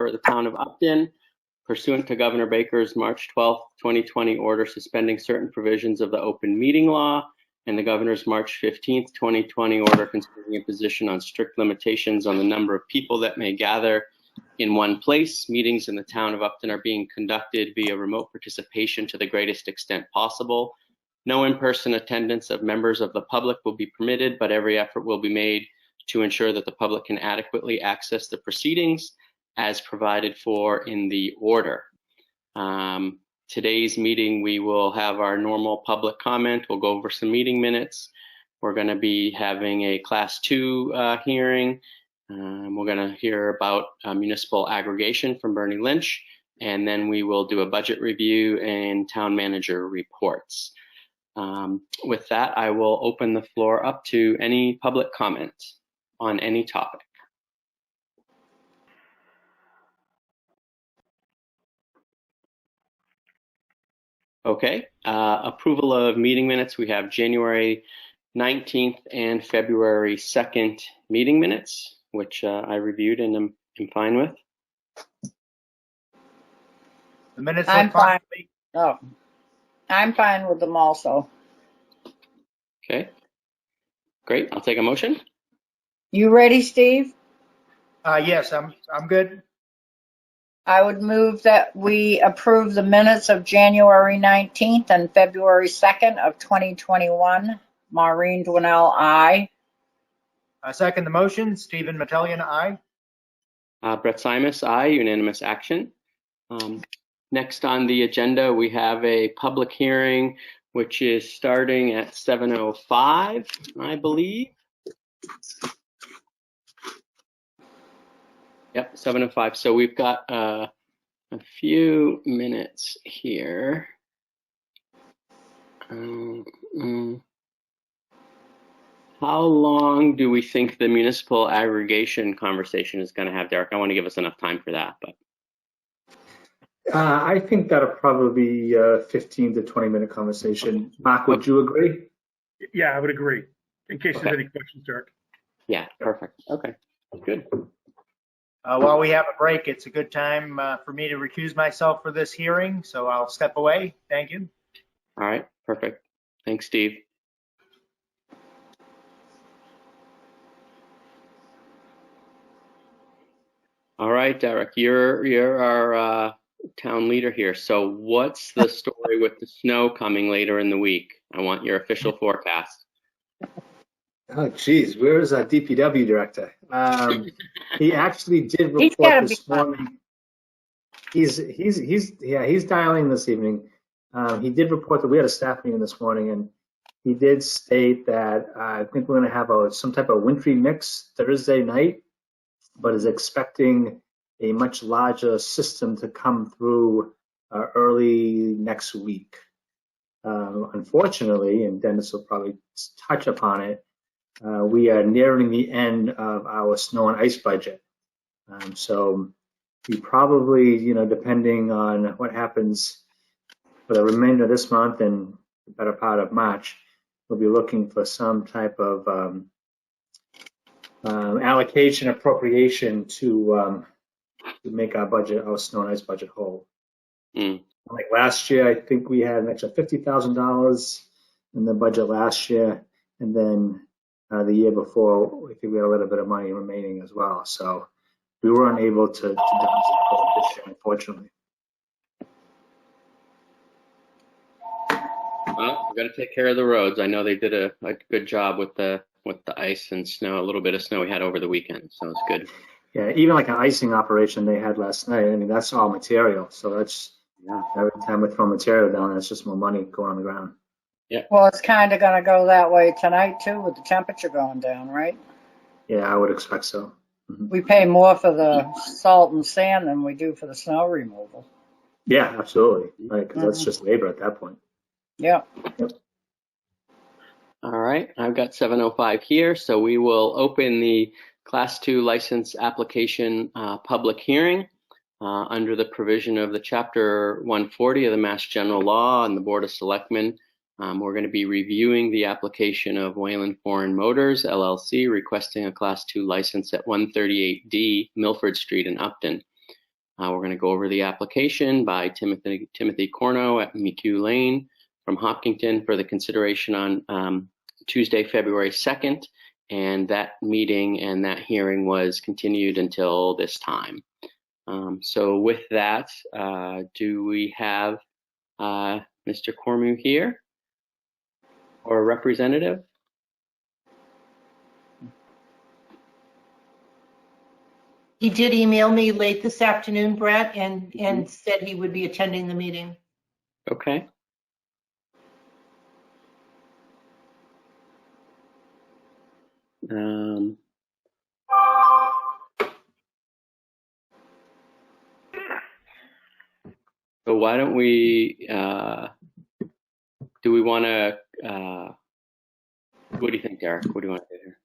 for the town of Upton pursuant to Governor Baker's March 12, 2020 order suspending certain provisions of the open meeting law and the governor's March 15, 2020 order considering imposition on strict limitations on the number of people that may gather in one place. Meetings in the town of Upton are being conducted via remote participation to the greatest extent possible. No in-person attendance of members of the public will be permitted, but every effort will be made to ensure that the public can adequately access the proceedings as provided for in the order. Today's meeting, we will have our normal public comment. We'll go over some meeting minutes. We're going to be having a Class 2 hearing. We're going to hear about municipal aggregation from Bernie Lynch, and then we will do a budget review and town manager reports. With that, I will open the floor up to any public comment on any topic. Okay, approval of meeting minutes. We have January 19th and February 2nd meeting minutes, which I reviewed and am fine with. The minutes I'm look fine. Oh, I'm fine with them also. Okay, great. I'll take a motion. You ready, Steve? Yes, I'm good. I would move that we approve the minutes of January 19th and February 2nd of 2021. Maureen Dwinell, aye. I second the motion. Stephen Metellian, aye. Brett Simus, aye. Unanimous action. Next on the agenda, we have a public hearing, which is starting at 7:05, I believe. Yep, 7:05. So we've got a few minutes here. How long do we think the municipal aggregation conversation is going to have, Derek? I want to give us enough time for that, but. I think that'll probably be a 15 to 20-minute conversation. Mark, would you agree? Yeah, I would agree. In case there's any questions, Derek. Yeah, perfect. Okay, good. While we have a break, it's a good time for me to recuse myself for this hearing, so I'll step away. Thank you. All right, perfect. Thanks, Steve. All right, Derek, you're our town leader here. So what's the story with the snow coming later in the week? I want your official forecast. Oh, geez, where is our DPW director? He actually did report this morning. He's dialing this evening. He did report that we had a staff meeting this morning, and he did state that I think we're going to have some type of wintry mix Thursday night, but is expecting a much larger system to come through early next week. Unfortunately, and Dennis will probably touch upon it, we are nearing the end of our snow and ice budget. So we probably, depending on what happens for the remainder of this month and the better part of March, we'll be looking for some type of allocation appropriation to make our budget, our snow and ice budget whole. Like last year, I think we had an extra $50,000 in the budget last year, and then the year before, I think we had a little bit of money remaining as well. So we weren't able to do this year, unfortunately. Well, we're going to take care of the roads. I know they did a good job with the ice and snow, a little bit of snow we had over the weekend, so it's good. Yeah, even like an icing operation they had last night. I mean, that's all material. So that's, every time we throw material down, that's just more money going on the ground. Yeah. Well, it's kind of going to go that way tonight too, with the temperature going down, right? Yeah, I would expect so. We pay more for the salt and sand than we do for the snow removal. Yeah, absolutely. Right, because that's just labor at that point. Yep. All right, I've got 7:05 here, so we will open the Class 2 license application public hearing under the provision of the Chapter 140 of the Mass General Law and the Board of Selectmen. We're going to be reviewing the application of Wayland Foreign Motors, LLC, requesting a Class 2 license at 138D Milford Street in Upton. We're going to go over the application by Timothy Corno at McHugh Lane from Hopkinton for the consideration on Tuesday, February 2nd. And that meeting and that hearing was continued until this time. So with that, do we have Mr. Cormu here or a representative? He did email me late this afternoon, Brett, and said he would be attending the meeting. Okay. So why don't we, do we want to, what do you think, Derek? What do you want to do here?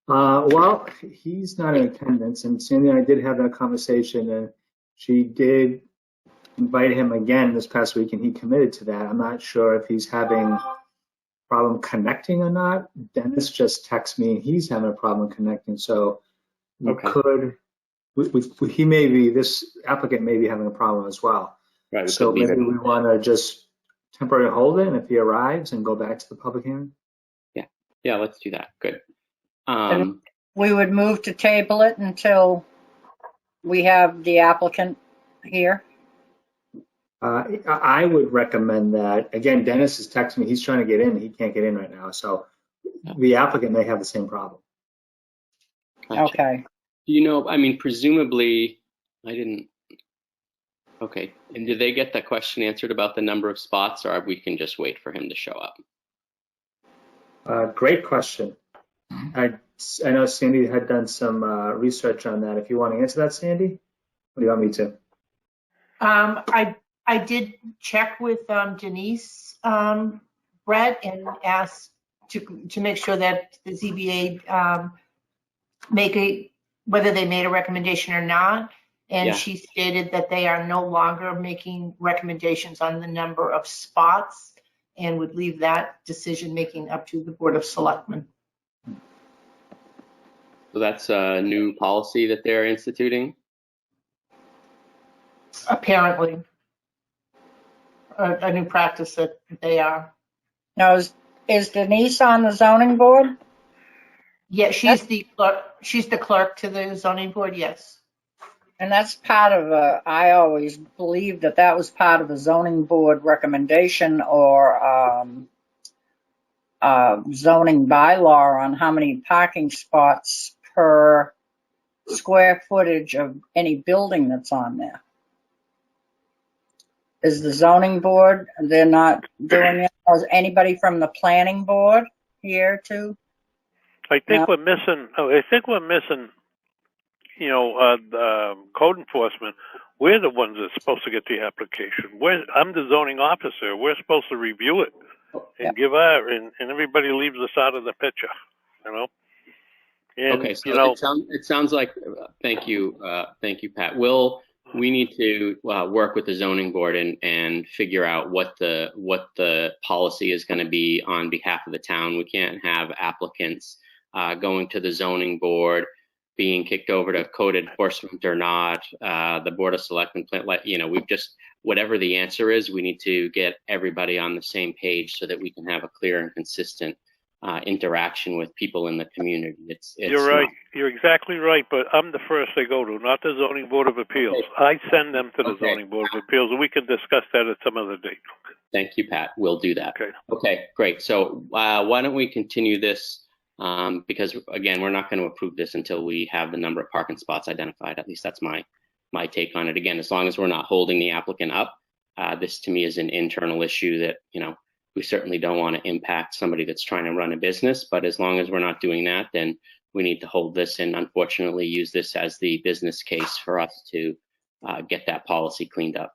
Well, he's not in attendance, and Sandy and I did have that conversation, and she did invite him again this past week, and he committed to that. I'm not sure if he's having a problem connecting or not. Dennis just texted me, and he's having a problem connecting, so we could, he may be, this applicant may be having a problem as well. Right. So maybe we want to just temporarily hold it, and if he arrives, and go back to the public hearing. Yeah, let's do that. Good. We would move to table it until we have the applicant here. I would recommend that. Again, Dennis is texting me. He's trying to get in. He can't get in right now. So the applicant may have the same problem. Gotcha. Okay. You know, I mean, presumably, I didn't. Okay. And did they get that question answered about the number of spots, or we can just wait for him to show up? Great question. I know Sandy had done some research on that. If you want to answer that, Sandy, what do you want me to? I did check with Denise, Brett, and asked to make sure that the ZBA whether they made a recommendation or not. And Yeah. she stated that they are no longer making recommendations on the number of spots and would leave that decision making up to the Board of Selectmen. So that's a new policy that they're instituting? Apparently, a new practice that they are. Now, is Denise on the zoning board? Yeah, she's the clerk. She's the clerk to the zoning board. Yes. And that's part of I always believed that was part of the zoning board recommendation or zoning bylaw on how many parking spots per square footage of any building that's on there. Is the zoning board, they're not doing it? Or is anybody from the planning board here too? I think No. we're missing. You know, the code enforcement. We're the ones that's supposed to get the application. I'm the zoning officer. We're supposed to review it and give our, and everybody leaves us out of the picture. You know. And, Okay, so you know, it sounds like. Thank you, Pat. We need to work with the zoning board and figure out what the policy is going to be on behalf of the town. We can't have applicants going to the zoning board, being kicked over to code enforcement or not. The Board of Selectmen, whatever the answer is, we need to get everybody on the same page so that we can have a clear and consistent interaction with people in the community. You're right. You're exactly right. But I'm the first they go to, not the Zoning Board of Appeals. Okay. I send them to the Zoning Board of Appeals, and we can discuss that at some other date. Thank you, Pat. We'll do that. Okay, great. So why don't we continue this? Because again, we're not going to approve this until we have the number of parking spots identified. At least that's my take on it. Again, as long as we're not holding the applicant up, this to me is an internal issue that, we certainly don't want to impact somebody that's trying to run a business, but as long as we're not doing that, then we need to hold this and unfortunately use this as the business case for us to get that policy cleaned up.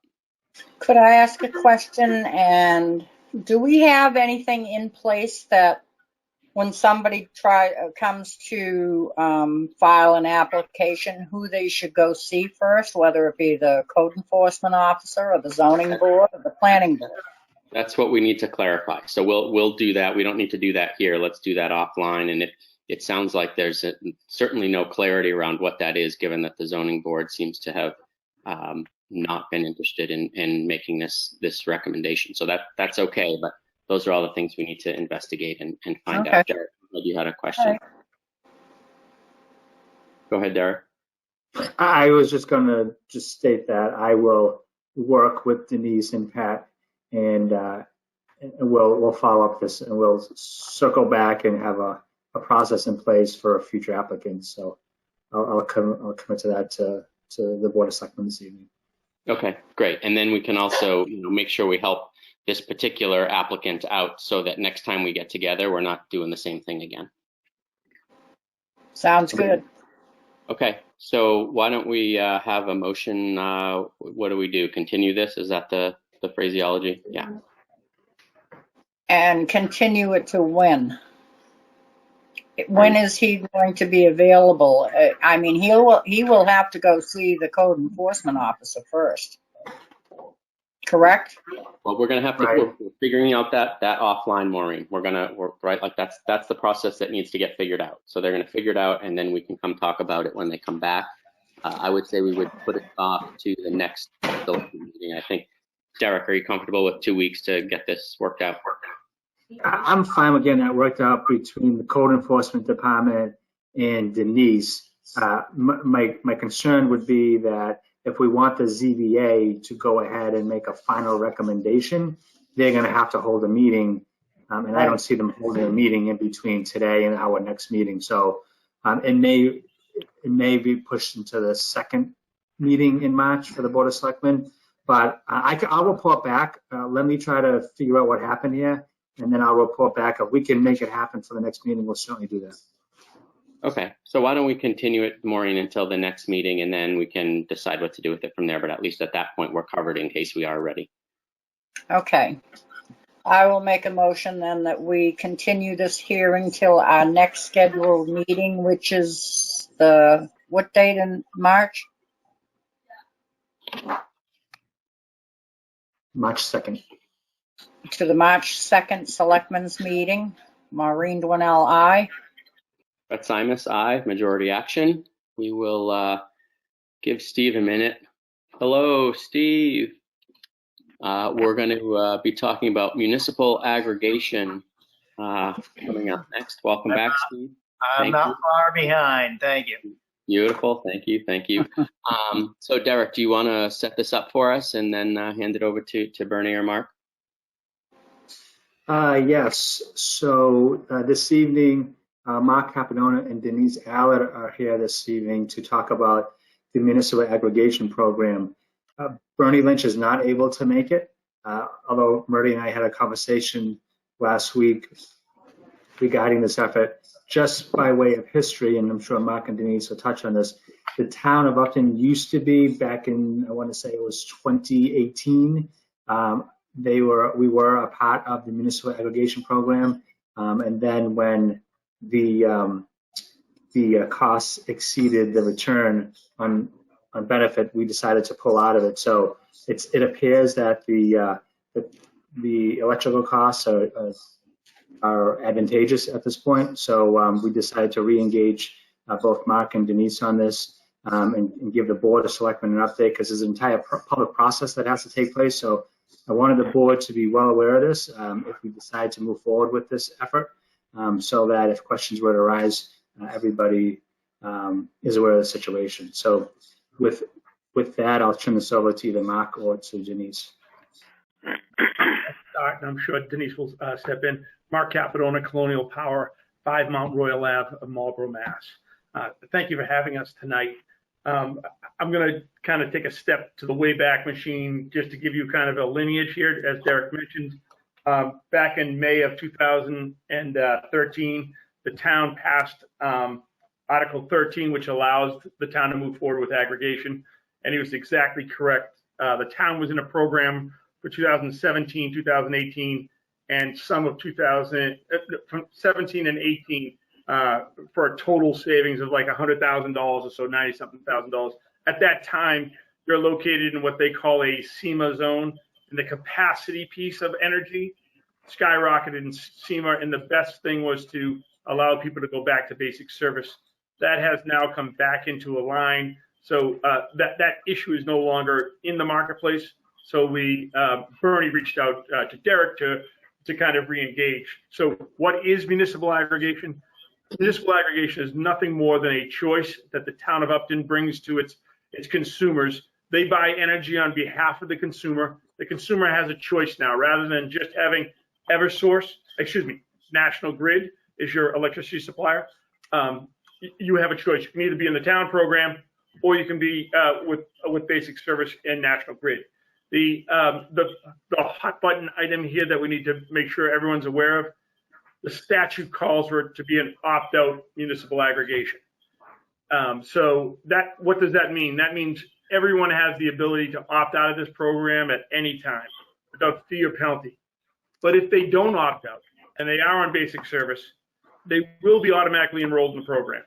Could I ask a question? And do we have anything in place that when somebody comes to file an application, who they should go see first, whether it be the code enforcement officer or the zoning board or the planning board? That's what we need to clarify. So we'll do that. We don't need to do that here. Let's do that offline. And it sounds like there's certainly no clarity around what that is, given that the zoning board seems to have not been interested in making this recommendation. So that's okay, but those are all the things we need to investigate and find out. Derek, you had a question. Right. Go ahead, Derek. I was just going to just state that I will work with Denise and Pat, and we'll follow up this, and we'll circle back and have a process in place for future applicants. So I'll commit to that to the Board of Selectmen this evening. Okay, great. And then we can also, make sure we help this particular applicant out so that next time we get together, we're not doing the same thing again. Sounds good. Okay, so why don't we have a motion? What do we do? Continue this? Is that the phraseology? Yeah. And continue it to when? When is he going to be available? I mean, he will have to go see the code enforcement officer first. Correct? Well, we're gonna have to. Right. We're figuring out that offline, Maureen. We're right. Like that's the process that needs to get figured out. So they're gonna figure it out, and then we can come talk about it when they come back. I would say we would put it off to the next meeting. I think, Derek, are you comfortable with 2 weeks to get this worked out? I'm fine with getting that worked out between the code enforcement department and Denise. My concern would be that if we want the ZBA to go ahead and make a final recommendation, they're going to have to hold a meeting, and I don't see them holding a meeting in between today and our next meeting. So it may be pushed into the second meeting in March for the Board of Selectmen. But I'll report back. Let me try to figure out what happened here, and then I'll report back. If we can make it happen for the next meeting, we'll certainly do that. Okay, so why don't we continue it, Maureen, until the next meeting, and then we can decide what to do with it from there. But at least at that point, we're covered in case we are ready. Okay. I will make a motion then that we continue this hearing till our next scheduled meeting, which is what date in March? March 2nd. To the March 2nd Selectmen's meeting. Maureen Dwinell, aye. Brett Simus, aye. Majority action. We will give Steve a minute. Hello, Steve. We're going to be talking about municipal aggregation coming up next. Welcome back, Steve. I'm not far behind. Thank you. Beautiful. Thank you. Thank you. So, Derek, do you want to set this up for us and then hand it over to Bernie or Mark? Yes. So this evening, Mark Caponona and Denise Allard are here this evening to talk about the municipal aggregation program. Bernie Lynch is not able to make it, although Murray and I had a conversation last week regarding this effort. Just by way of history, and I'm sure Mark and Denise will touch on this, the town of Upton used to be, back in, I want to say it was 2018, we were a part of the municipal aggregation program, and then when the costs exceeded the return on benefit, we decided to pull out of it. So it appears that the electrical costs are advantageous at this point. So we decided to re-engage both Mark and Denise on this, and give the Board of Selectmen an update, because there's an entire public process that has to take place. So I wanted the board to be well aware of this if we decide to move forward with this effort, so that if questions were to arise, everybody is aware of the situation. So with that, I'll turn this over to either Mark or to Denise. Start, and I'm sure Denise will step in. Mark Caponona, Colonial Power, 5 Mount Royal Ave, Marlborough, Mass. Thank you for having us tonight. I'm going to kind of take a step to the Wayback Machine just to give you kind of a lineage here. As Derek mentioned, back in May of 2013, the town passed Article 13, which allows the town to move forward with aggregation. And he was exactly correct. The town was in a program for 2017, 2018, and some of 2017 and 18 for a total savings of like $100,000 or so, $90-something thousand. At that time, they're located in what they call a SEMA zone, and the capacity piece of energy skyrocketed in SEMA, and the best thing was to allow people to go back to basic service. That has now come back into a line. So that issue is no longer in the marketplace. So Bernie reached out to Derek to kind of re-engage. So what is municipal aggregation? Municipal aggregation is nothing more than a choice that the town of Upton brings to its consumers. They buy energy on behalf of the consumer. The consumer has a choice now, rather than just having National Grid is your electricity supplier. You have a choice. You can either be in the town program, or you can be with basic service and National Grid. The hot button item here that we need to make sure everyone's aware of, the statute calls for it to be an opt-out municipal aggregation. So what does that mean? That means everyone has the ability to opt out of this program at any time without fee or penalty. But if they don't opt out and they are on basic service, they will be automatically enrolled in the program.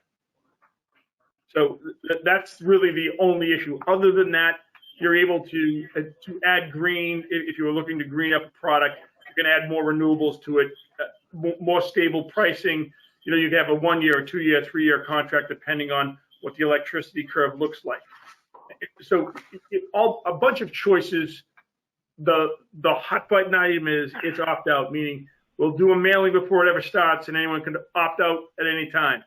So that's really the only issue. Other than that, you're able to add green. If you were looking to green up a product, you can add more renewables to it, more stable pricing. You know, you can have a 1 year, 2 year, 3 year contract depending on what the electricity curve looks like. So a bunch of choices. The hot button item is it's opt out, meaning we'll do a mailing before it ever starts and anyone can opt out at any time.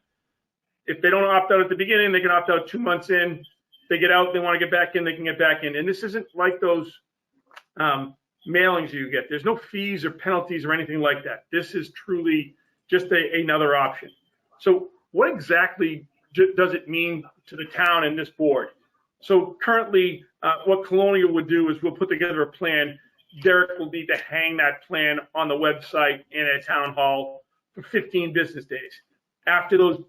If they don't opt out at the beginning, they can opt out 2 months in. If they get out, they want to get back in, they can get back in. And this isn't like those mailings you get. There's no fees or penalties or anything like that. This is truly just another option. So what exactly does it mean to the town and this board? So currently, what Colonial would do is we'll put together a plan. Derek will need to hang that plan on the website and at town hall for 15 business days. After those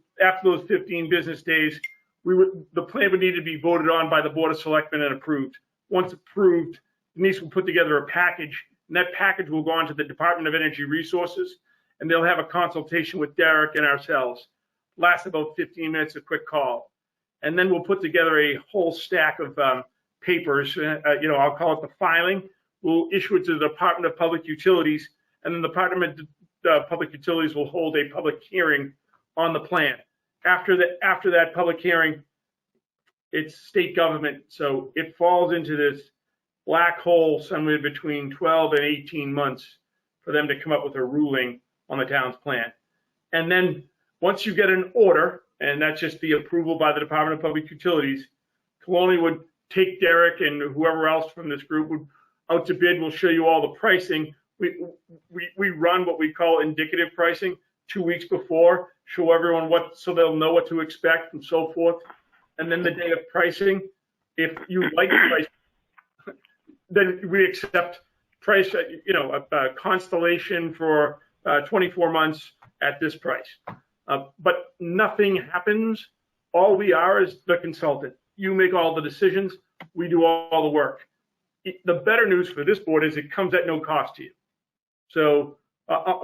15 business days, the plan would need to be voted on by the Board of Selectmen and approved. Once approved, Denise will put together a package, and that package will go on to the Department of Energy Resources, and they'll have a consultation with Derek and ourselves. Lasts about 15 minutes, a quick call. And then we'll put together a whole stack of papers, I'll call it the filing. We'll issue it to the Department of Public Utilities, and then the Department of Public Utilities will hold a public hearing on the plan. After that public hearing, it's state government, so it falls into this black hole somewhere between 12 and 18 months for them to come up with a ruling on the town's plan. And then once you get an order, and that's just the approval by the Department of Public Utilities, Colonial would take Derek and whoever else from this group would out to bid. We'll show you all the pricing. We run what we call indicative pricing 2 weeks before, show everyone so they'll know what to expect and so forth. And then the day of pricing, if you like the price, then we accept price, a constellation for 24 months at this price. But nothing happens. All we are is the consultant. You make all the decisions. We do all the work. The better news for this board is it comes at no cost to you. So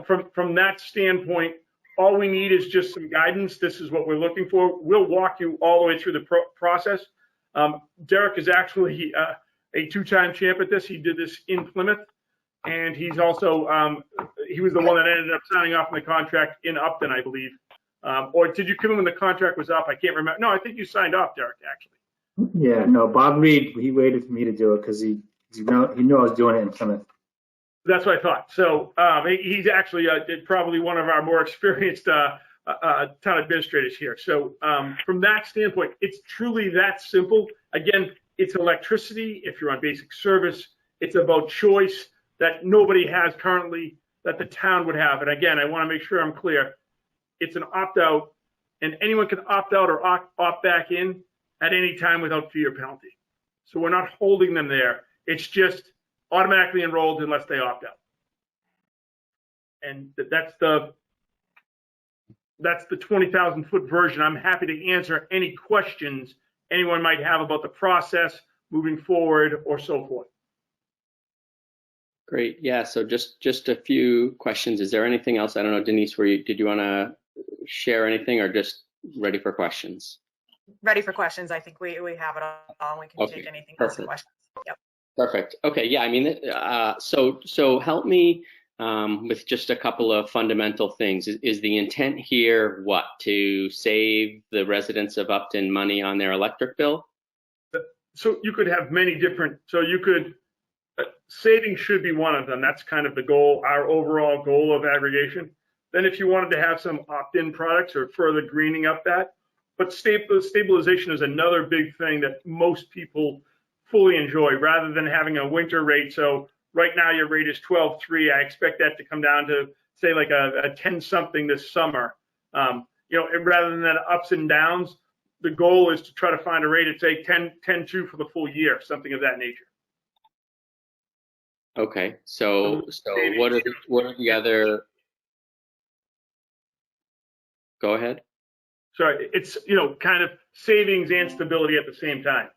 from that standpoint, all we need is just some guidance. This is what we're looking for. We'll walk you all the way through the process. Derek is actually a two-time champ at this. He did this in Plymouth, and he's also he was the one that ended up signing off on the contract in Upton, I believe. Or did you come in when the contract was up? I can't remember. No, I think you signed off, Derek, actually. Yeah, no, Bob Reed, he waited for me to do it because he knew I was doing it in Plymouth. That's what I thought. So he's actually probably one of our more experienced town administrators here. So from that standpoint, it's truly that simple. Again, it's electricity. If you're on basic service, it's about choice that nobody has currently that the town would have. And again, I want to make sure I'm clear. It's an opt-out, and anyone can opt out or opt back in at any time without fee or penalty. So we're not holding them there. It's just automatically enrolled unless they opt out. And that's the 20,000 foot version. I'm happy to answer any questions anyone might have about the process moving forward or so forth. Great. Yeah. So just a few questions. Is there anything else? I don't know, Denise, did you want to share anything or just ready for questions? Ready for questions. I think we have it all. We can take anything else in questions. Yep. Perfect. Okay. Yeah. I mean, so help me with just a couple of fundamental things. Is the intent here what? To save the residents of Upton money on their electric bill? So you could have many different, so you could, savings should be one of them. That's kind of the goal, our overall goal of aggregation. Then if you wanted to have some opt-in products or further greening up that, but stabilization is another big thing that most people fully enjoy rather than having a winter rate. So right now your rate is 12.3. I expect that to come down to say like a 10 something this summer. And rather than that ups and downs, the goal is to try to find a rate at say 10.2 for the full year, something of that nature. Okay, so what are the other? Go ahead. Sorry, it's kind of savings and stability at the same time.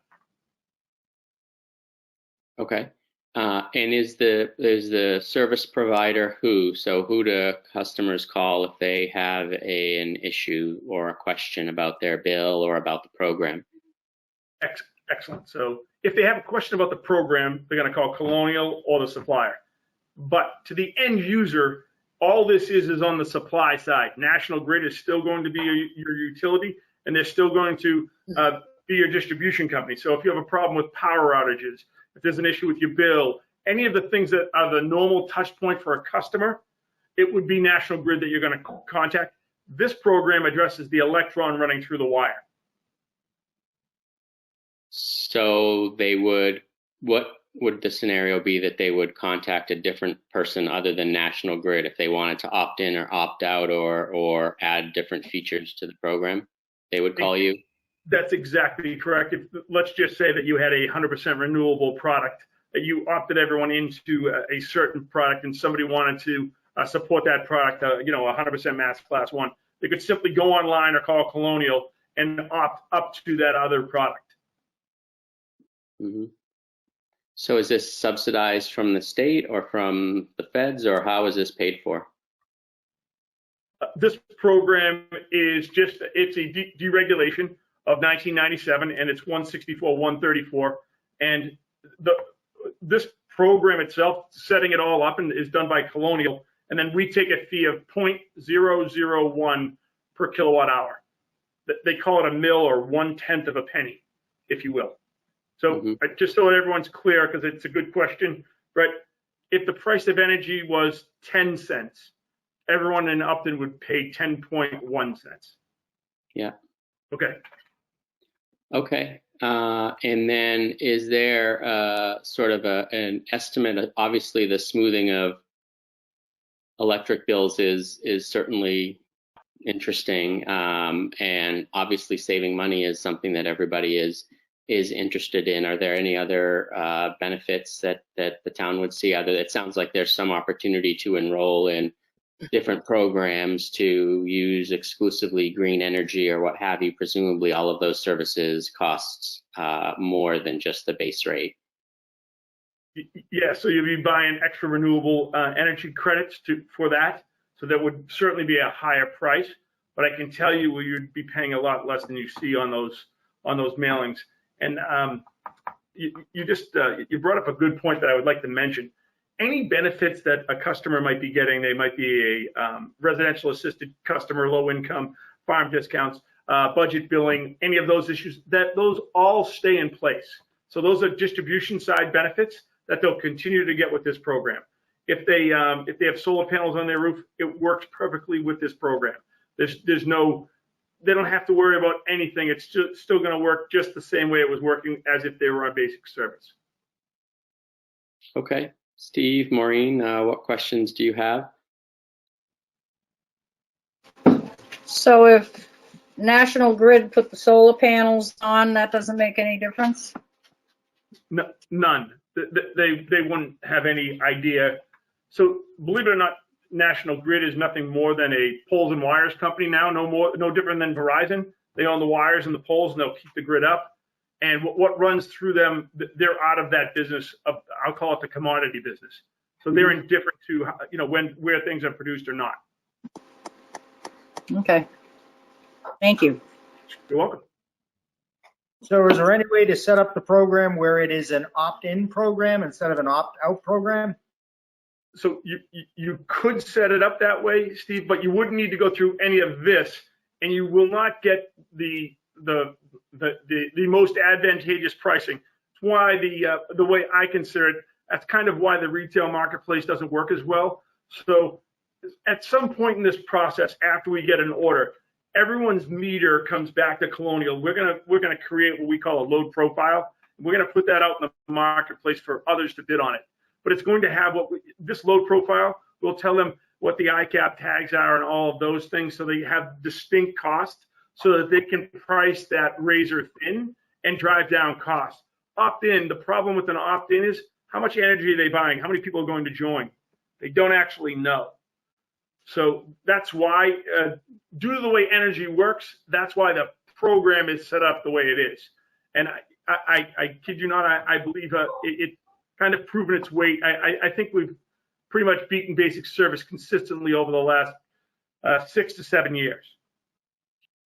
Okay, and is the service provider who? So who do customers call if they have an issue or a question about their bill or about the program? Excellent. So if they have a question about the program, they're going to call Colonial or the supplier. But to the end user, all this is on the supply side. National Grid is still going to be your utility, and they're still going to be your distribution company. So if you have a problem with power outages, if there's an issue with your bill, any of the things that are the normal touch point for a customer, it would be National Grid that you're going to contact. This program addresses the electron running through the wire. So what would the scenario be that they would contact a different person other than National Grid if they wanted to opt in or opt out or add different features to the program? They would call you? That's exactly correct. Let's just say that you had a 100% renewable product, that you opted everyone into a certain product and somebody wanted to support that product, 100% mass class 1. They could simply go online or call Colonial and opt up to that other product. Mm-hmm. So is this subsidized from the state or from the feds, or how is this paid for? This program is it's a deregulation of 1997, and it's 164-134. And this program itself, setting it all up, and is done by Colonial. And then we take a fee of 0.001 per kilowatt hour. They call it a mill, or 1/10 of a penny, if you will. So just so everyone's clear, because it's a good question, right? If the price of energy was 10 cents, everyone in Upton would pay 10.1 cents. Yeah. Okay. Okay. And then is there sort of an estimate? Obviously, the smoothing of electric bills is certainly interesting, and obviously saving money is something that everybody is interested in. Are there any other benefits that the town would see? It sounds like there's some opportunity to enroll in different programs to use exclusively green energy or what have you. Presumably all of those services costs more than just the base rate. Yeah, so you'll be buying extra renewable energy credits for that. So that would certainly be a higher price, but I can tell you you'd be paying a lot less than you see on those mailings. And you brought up a good point that I would like to mention. Any benefits that a customer might be getting, they might be a residential assisted customer, low income, farm discounts, budget billing, any of those issues, those all stay in place. So those are distribution side benefits that they'll continue to get with this program. If they have solar panels on their roof, it works perfectly with this program. They don't have to worry about anything. It's still going to work just the same way it was working as if they were on basic service. Okay. Steve, Maureen, what questions do you have? So if National Grid put the solar panels on, that doesn't make any difference? No, none. They wouldn't have any idea. So believe it or not, National Grid is nothing more than a poles and wires company now, no different than Verizon. They own the wires and the poles, and they'll keep the grid up. And what runs through them, they're out of that business of, I'll call it the commodity business. So they're indifferent to where things are produced or not. Okay. Thank you. You're welcome. So is there any way to set up the program where it is an opt-in program instead of an opt-out program? So you could set it up that way, Steve, but you wouldn't need to go through any of this, and you will not get the the most advantageous pricing. It's why the way I consider it, that's kind of why the retail marketplace doesn't work as well. So at some point in this process, after we get an order, everyone's meter comes back to Colonial. We're gonna create what we call a load profile. We're gonna put that out in the marketplace for others to bid on it. But it's going to have this load profile will tell them what the ICAP tags are and all of those things, so they have distinct costs, so that they can price that razor thin and drive down costs. Opt-in, the problem with an opt-in is how much energy are they buying? How many people are going to join? They don't actually know. So that's why, due to the way energy works, that's why the program is set up the way it is. And I kid you not, I believe it kind of proven its weight. I think we've pretty much beaten basic service consistently over the last 6 to 7 years.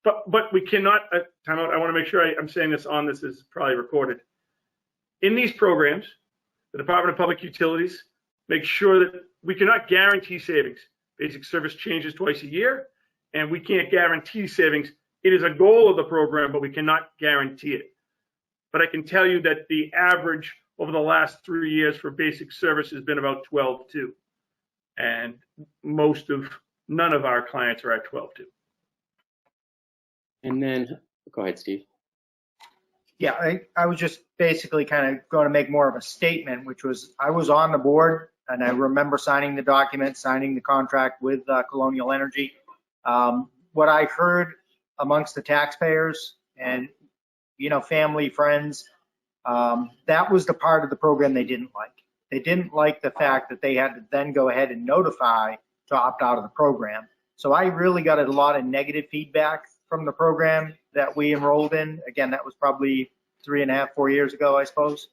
But we cannot, time out, I want to make sure I'm saying this on this is probably recorded. In these programs, the Department of Public Utilities makes sure that we cannot guarantee savings. Basic service changes twice a year, and we can't guarantee savings. It is a goal of the program, but we cannot guarantee it. But I can tell you that the average over the last 3 years for basic service has been about 12.2, and none of our clients are at 12.2. And then, go ahead, Steve. Yeah, I was just basically kind of going to make more of a statement, which was I was on the board and I remember signing the document, signing the contract with Colonial Energy. What I heard amongst the taxpayers and, family, friends, that was the part of the program they didn't like. They didn't like the fact that they had to then go ahead and notify to opt out of the program. So I really got a lot of negative feedback from the program that we enrolled in. Again, that was probably 3.5, 4 years ago, I suppose.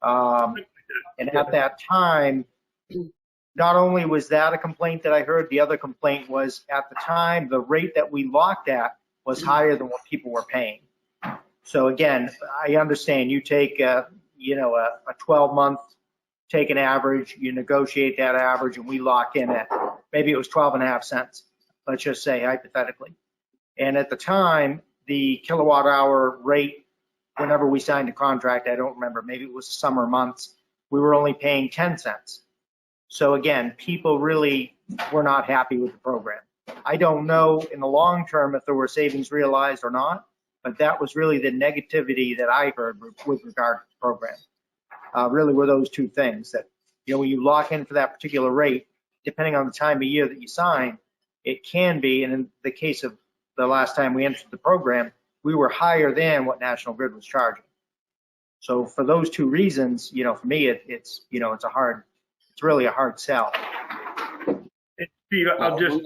And at that time, not only was that a complaint that I heard, the other complaint was at the time, the rate that we locked at was higher than what people were paying. So again, I understand you take a 12-month, take an average, you negotiate that average, and we lock in at maybe it was 12.5 cents, let's just say hypothetically. And at the time, the kilowatt hour rate, whenever we signed a contract, I don't remember, maybe it was summer months, we were only paying 10 cents. So again, people really were not happy with the program. I don't know in the long term if there were savings realized or not, but that was really the negativity that I heard with regard to the program. Really were those two things that, when you lock in for that particular rate, depending on the time of year that you sign, it can be, and in the case of the last time we entered the program, we were higher than what National Grid was charging. So for those two reasons, for me, it's really a hard sell. And Steve, I'll just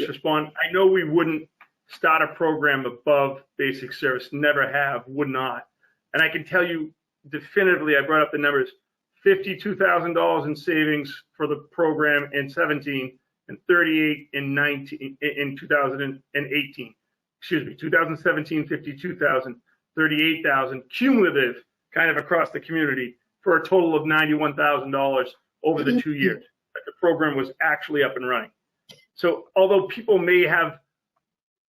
respond. I know we wouldn't start a program above basic service, never have, would not. And I can tell you definitively, I brought up the numbers, $52,000 in savings for the program in 17 and 38 in 2018. Excuse me, 2017, 52,000, 38,000 cumulative kind of across the community for a total of $91,000 over the 2 years that the program was actually up and running. So although people may have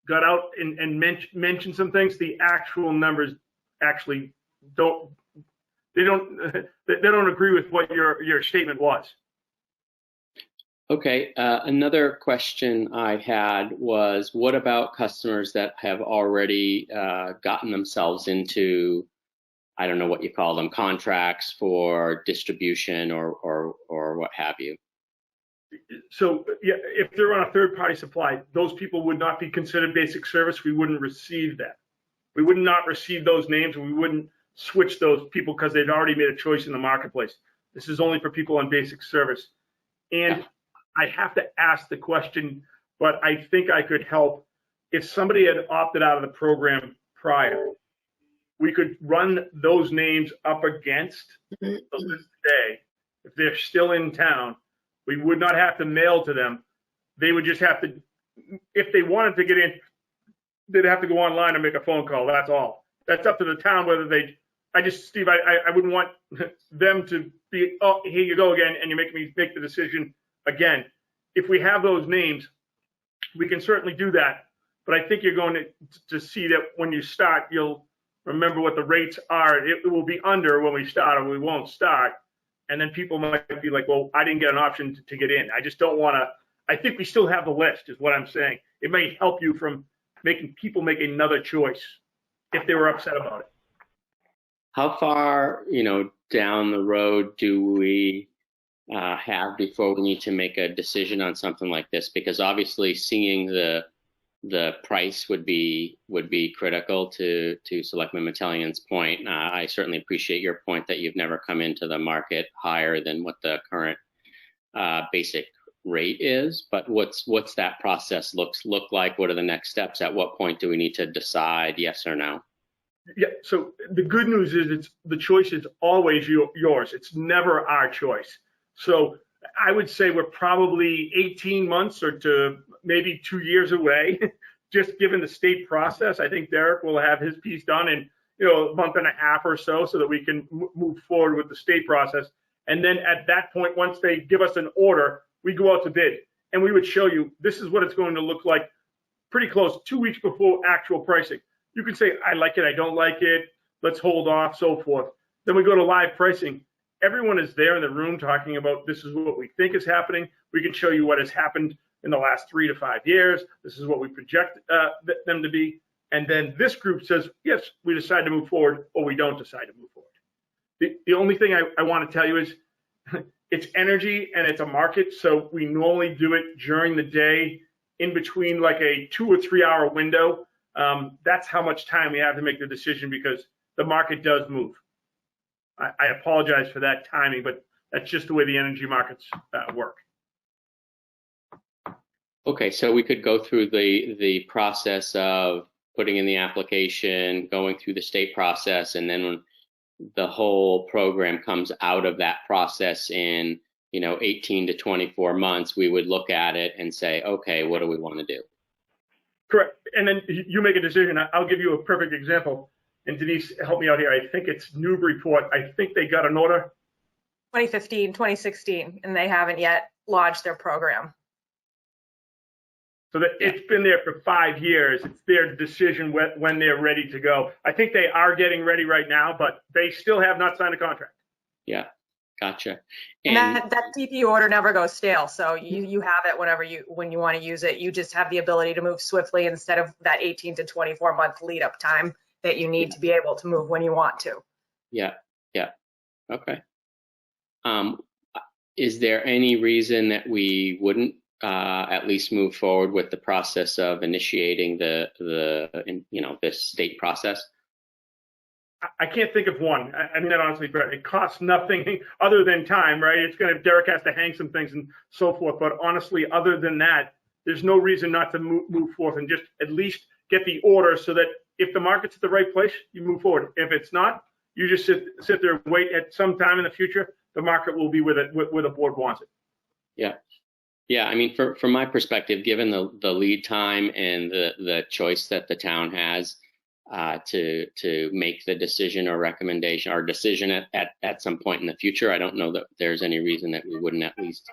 got out and mentioned some things, the actual numbers actually don't agree with what your statement was. Okay, another question I had was, what about customers that have already gotten themselves into, I don't know what you call them, contracts for distribution or what have you? So yeah, if they're on a third-party supply, those people would not be considered basic service. We wouldn't receive that. We would not receive those names, and we wouldn't switch those people because they'd already made a choice in the marketplace. This is only for people on basic service. And I have to ask the question, but I think I could help. If somebody had opted out of the program prior, we could run those names up against the list today. If they're still in town, we would not have to mail to them. They would just have to, if they wanted to get in, they'd have to go online and make a phone call. That's all. That's up to the town whether they, Steve, I wouldn't want them to be, oh, here you go again, and you make me make the decision again. If we have those names, we can certainly do that. but I think you're going to see that when you start, you'll remember what the rates are. It will be under when we start, or we won't start. And then people might be like, well, I didn't get an option to get in. I just don't want to. I think we still have the list, is what I'm saying. It may help you from making people make another choice if they were upset about it. How far, down the road do we have before we need to make a decision on something like this? Because obviously seeing the price would be critical to Selectman Metellian's point. I certainly appreciate your point that you've never come into the market higher than what the current basic rate is. But what's that process look like? What are the next steps? At what point do we need to decide yes or no? Yeah. So the good news is the choice is always yours. It's never our choice. So I would say we're probably 18 months or to maybe 2 years away, just given the state process. I think Derek will have his piece done in a month and a half or so that we can move forward with the state process. And then at that point, once they give us an order, we go out to bid, and we would show you this is what it's going to look like pretty close 2 weeks before actual pricing. You can say, I like it, I don't like it, let's hold off, so forth. Then we go to live pricing. Everyone is there in the room talking about this is what we think is happening. We can show you what has happened in the last 3 to 5 years. This is what we project them to be. And then this group says, yes, we decide to move forward, or we don't decide to move forward. The only thing I want to tell you is it's energy and it's a market. So we normally do it during the day in between like a 2 or 3 hour window. That's how much time we have to make the decision because the market does move. I apologize for that timing, but that's just the way the energy markets work. Okay, so we could go through the process of putting in the application, going through the state process, and then when the whole program comes out of that process in 18 to 24 months, we would look at it and say, okay, what do we want to do? Correct. And then you make a decision. I'll give you a perfect example. And Denise, help me out here. I think it's Newburyport. I think they got an order. 2015, 2016, and they haven't yet launched their program. So that it's been there for 5 years. It's their decision when they're ready to go. I think they are getting ready right now, but they still have not signed a contract. Yeah, gotcha. And that DP order never goes stale. So you have it when you want to use it. You just have the ability to move swiftly instead of that 18 to 24 month lead up time that you need to be able to move when you want to. Yeah. Okay. Is there any reason that we wouldn't at least move forward with the process of initiating this state process? I can't think of one. I mean that honestly, Brett. It costs nothing other than time, right? Derek has to hang some things and so forth. But honestly, other than that, there's no reason not to move forth and just at least get the order so that if the market's at the right place, you move forward. If it's not, you just sit there and wait. At some time in the future, the market will be where the board wants it. Yeah. I mean, from my perspective, given the lead time and the choice that the town has to make the decision or recommendation or decision at some point in the future, I don't know that there's any reason that we wouldn't at least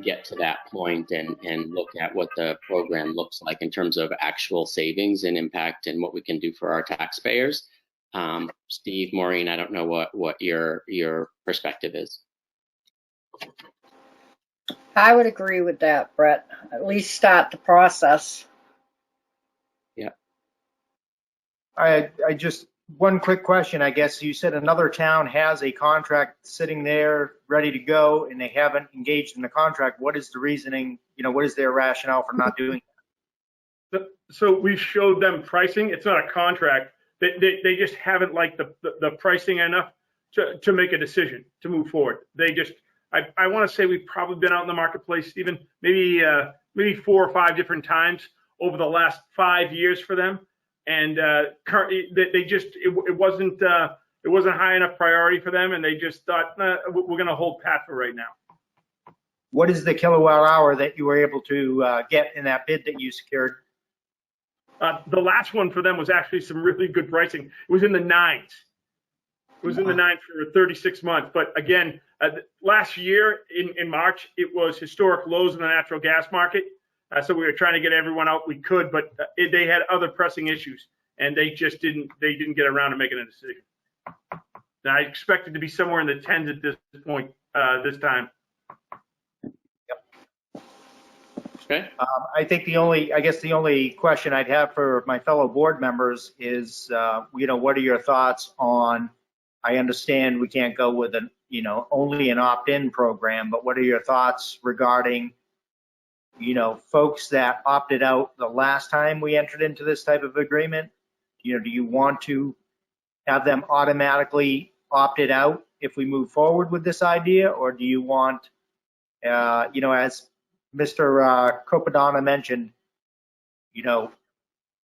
get to that point and look at what the program looks like in terms of actual savings and impact and what we can do for our taxpayers. Steve, Maureen, I don't know what your perspective is. I would agree with that, Brett. At least start the process. Yeah. I just, one quick question, I guess. You said another town has a contract sitting there ready to go and they haven't engaged in the contract. What is the reasoning? What is their rationale for not doing that? So we showed them pricing. It's not a contract. They just haven't liked the pricing enough to make a decision to move forward. They just, I want to say we've probably been out in the marketplace, Stephen, maybe 4 or 5 different times over the last 5 years for them. And currently, it wasn't high enough priority for them, and they just thought we're going to hold pat for right now. What is the kilowatt hour that you were able to get in that bid that you secured? The last one for them was actually some really good pricing. It was in the 9s. It was in the 9s for 36 months. But again, last year in March, it was historic lows in the natural gas market. So we were trying to get everyone out we could, but they had other pressing issues, and they didn't get around to making a decision. Now, I expect it to be somewhere in the tens at this point, this time. Okay. I think I guess the only question I'd have for my fellow board members is, what are your thoughts on, I understand we can't go with only an opt-in program, but what are your thoughts regarding, folks that opted out the last time we entered into this type of agreement? Do you want to have them automatically opted out if we move forward with this idea, or do you want, as Mr. Copadonna mentioned,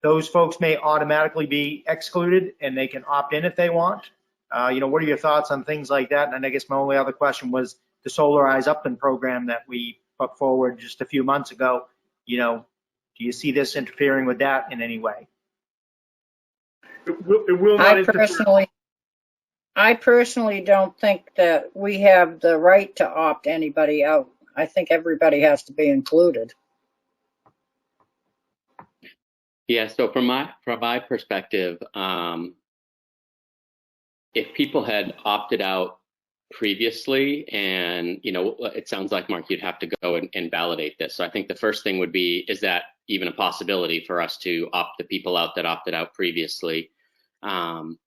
those folks may automatically be excluded and they can opt in if they want. What are your thoughts on things like that? And I guess my only other question was the Solarize Upland program that we put forward just a few months ago. Do you see this interfering with that in any way? It will not interfere. I personally don't think that we have the right to opt anybody out. I think everybody has to be included. Yeah, so from my perspective, if people had opted out previously, and it sounds like, Mark, you'd have to go and validate this. So I think the first thing would be, is that even a possibility for us to opt the people out that opted out previously, and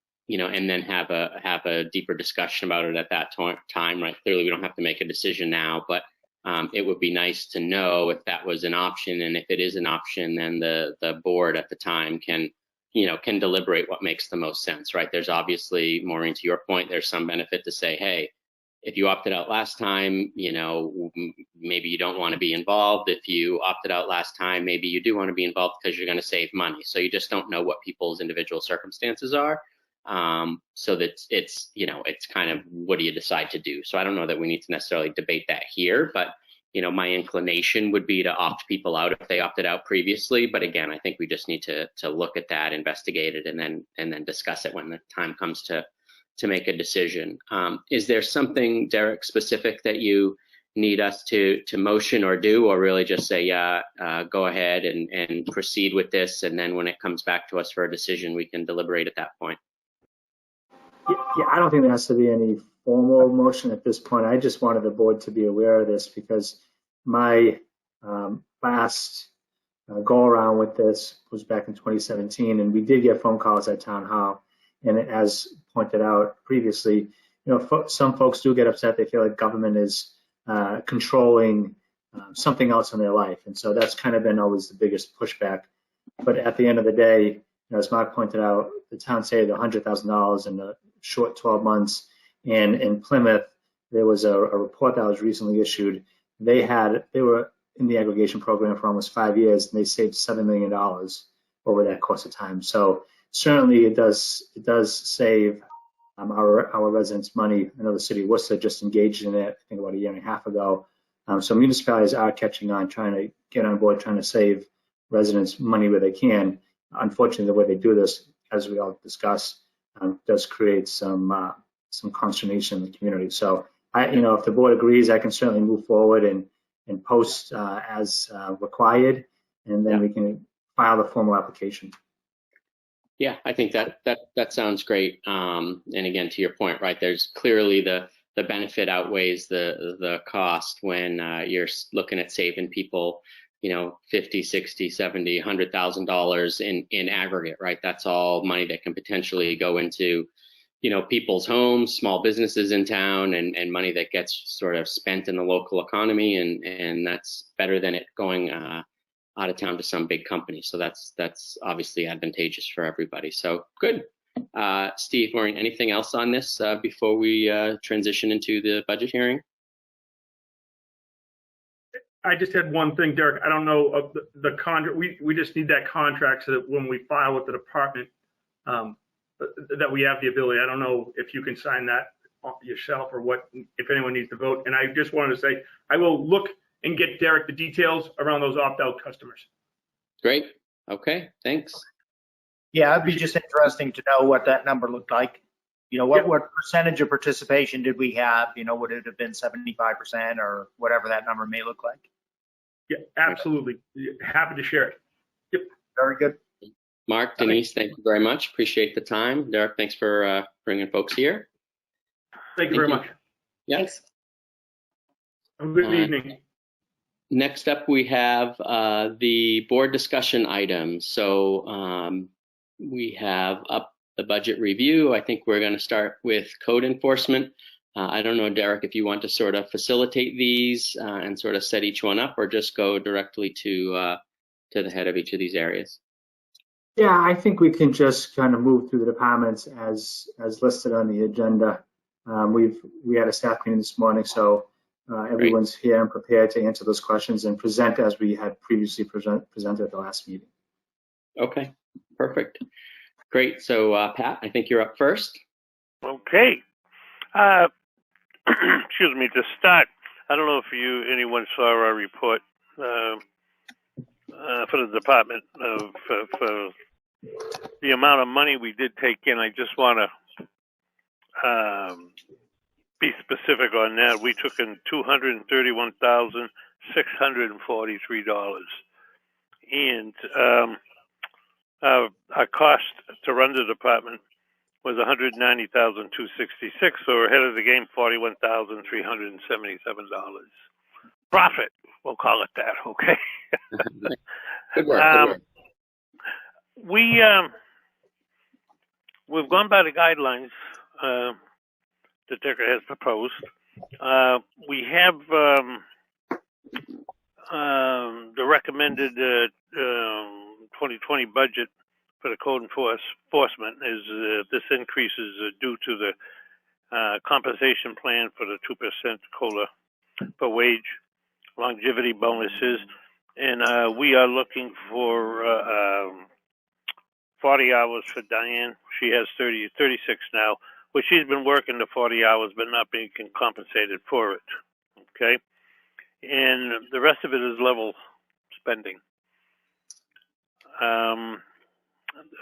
then have a deeper discussion about it at that time, right? Clearly, we don't have to make a decision now, but it would be nice to know if that was an option, and if it is an option, then the board at the time can deliberate what makes the most sense, right? There's obviously, Maureen, to your point, there's some benefit to say, hey, if you opted out last time, maybe you don't want to be involved. If you opted out last time, maybe you do want to be involved because you're going to save money. So you just don't know what people's individual circumstances are. So that it's kind of, what do you decide to do? So I don't know that we need to necessarily debate that here, but my inclination would be to opt people out if they opted out previously. But again, I think we just need to look at that, investigate it, and then discuss it when the time comes to make a decision. Is there something, Derek, specific that you need us to motion or do, or really just say, go ahead and proceed with this, and then when it comes back to us for a decision, we can deliberate at that point? Yeah, I don't think there has to be any formal motion at this point. I just wanted the board to be aware of this, because my last go around with this was back in 2017, and we did get phone calls at town hall. And as pointed out previously, some folks do get upset. They feel like government is controlling something else in their life, and so that's kind of been always the biggest pushback. But at the end of the day, as Mark pointed out, the town saved $100,000 in a short 12 months. And in Plymouth, there was a report that was recently issued. They were in the aggregation program for almost 5 years, and they saved $7 million over that course of time. So certainly it does save our residents money. I know the city of Worcester just engaged in it, I think about a year and a half ago. So municipalities are catching on, trying to get on board, trying to save residents money where they can. Unfortunately, the way they do this, as we all discussed, does create some consternation in the community. So, if the board agrees, I can certainly move forward and post as required, and then we can file the formal application. Yeah, I think that sounds great. And again, to your point, right? There's clearly the benefit outweighs the cost when you're looking at saving people, $50, $60, $70, $100,000 in aggregate, right? That's all money that can potentially go into, people's homes, small businesses in town, and money that gets sort of spent in the local economy, and that's better than it going out of town to some big company. So that's obviously advantageous for everybody. So good. Steve, Maureen, anything else on this before we transition into the budget hearing? I just had one thing, Derek. I don't know of the contract. We just need that contract so that when we file with the department, that we have the ability. I don't know if you can sign that yourself, or what, if anyone needs to vote. And I just wanted to say, I will look and get Derek the details around those opt-out customers. Great. Okay, thanks. Yeah, it'd be just interesting to know what that number looked like. What percentage of participation did we have? Would it have been 75% or whatever that number may look like? Yeah, absolutely. Happy to share it. Yep. Very good. Mark, Denise, thank you very much. Appreciate the time. Derek, thanks for bringing folks here. Thank you very much. Yeah. Thanks. Have a good evening. Next up, we have the board discussion items. So we have up the budget review. I think we're going to start with code enforcement. I don't know, Derek, if you want to sort of facilitate these and sort of set each one up, or just go directly to the head of each of these areas. Yeah, I think we can just kind of move through the departments as listed on the agenda. We had a staff meeting this morning, so everyone's here and prepared to answer those questions and present as we had previously presented at the last meeting. Okay, perfect. Great. So Pat, I think you're up first. Okay. Excuse me, to start, I don't know if anyone saw our report for the department for the amount of money we did take in. I just want to be specific on that. We took in $231,643, and our cost to run the department was $190,266, so we're ahead of the game, $41,377. Profit, we'll call it that, okay? Good work, good work. We've gone by the guidelines that Decker has proposed. We have the recommended 2020 budget for the code enforcement is this increase is due to the compensation plan for the 2% COLA per wage, longevity bonuses, and we are looking for 40 hours for Diane. She has 36 now, which she's been working the 40 hours but not being compensated for it. Okay, and the rest of it is level spending.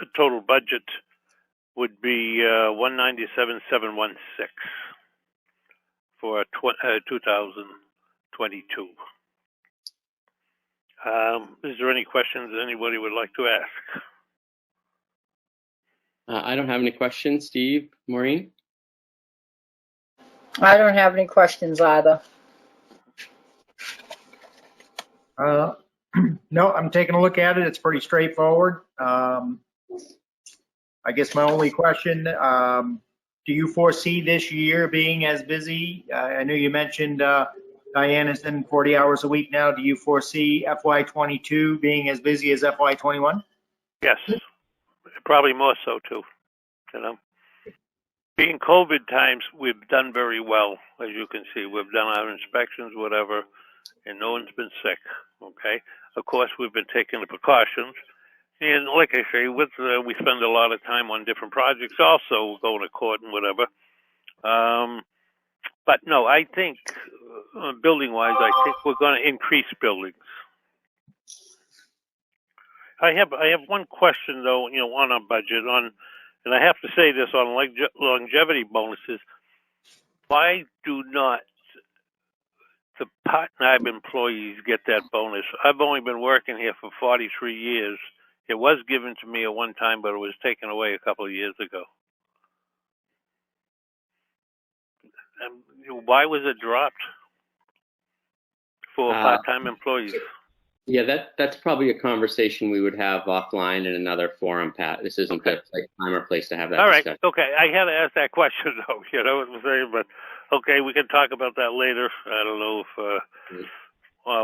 The total budget would be $197,716 for 2022. Is there any questions anybody would like to ask? I don't have any questions. Steve, Maureen? I don't have any questions either. No, I'm taking a look at it. It's pretty straightforward. I guess my only question, do you foresee this year being as busy? I know you mentioned Diane is in 40 hours a week now. Do you foresee FY22 being as busy as FY21? Yes, probably more so too. You know, being COVID times, we've done very well. As you can see, we've done our inspections, whatever, and no one's been sick. Okay. Of course, we've been taking the precautions. And like I say, we spend a lot of time on different projects also, going to court and whatever. But no, I think building-wise, I think we're going to increase buildings. I have one question though, on our budget and I have to say this on longevity bonuses. Why do not the part-time employees get that bonus? I've only been working here for 43 years. It was given to me at one time, but it was taken away a couple of years ago. Why was it dropped for part-time employees? Yeah, that's probably a conversation we would have offline in another forum, Pat. This isn't the time or place to have that discussion. All right, okay. I had to ask that question, though, you know what I'm saying? But, okay, we can talk about that later. I don't know if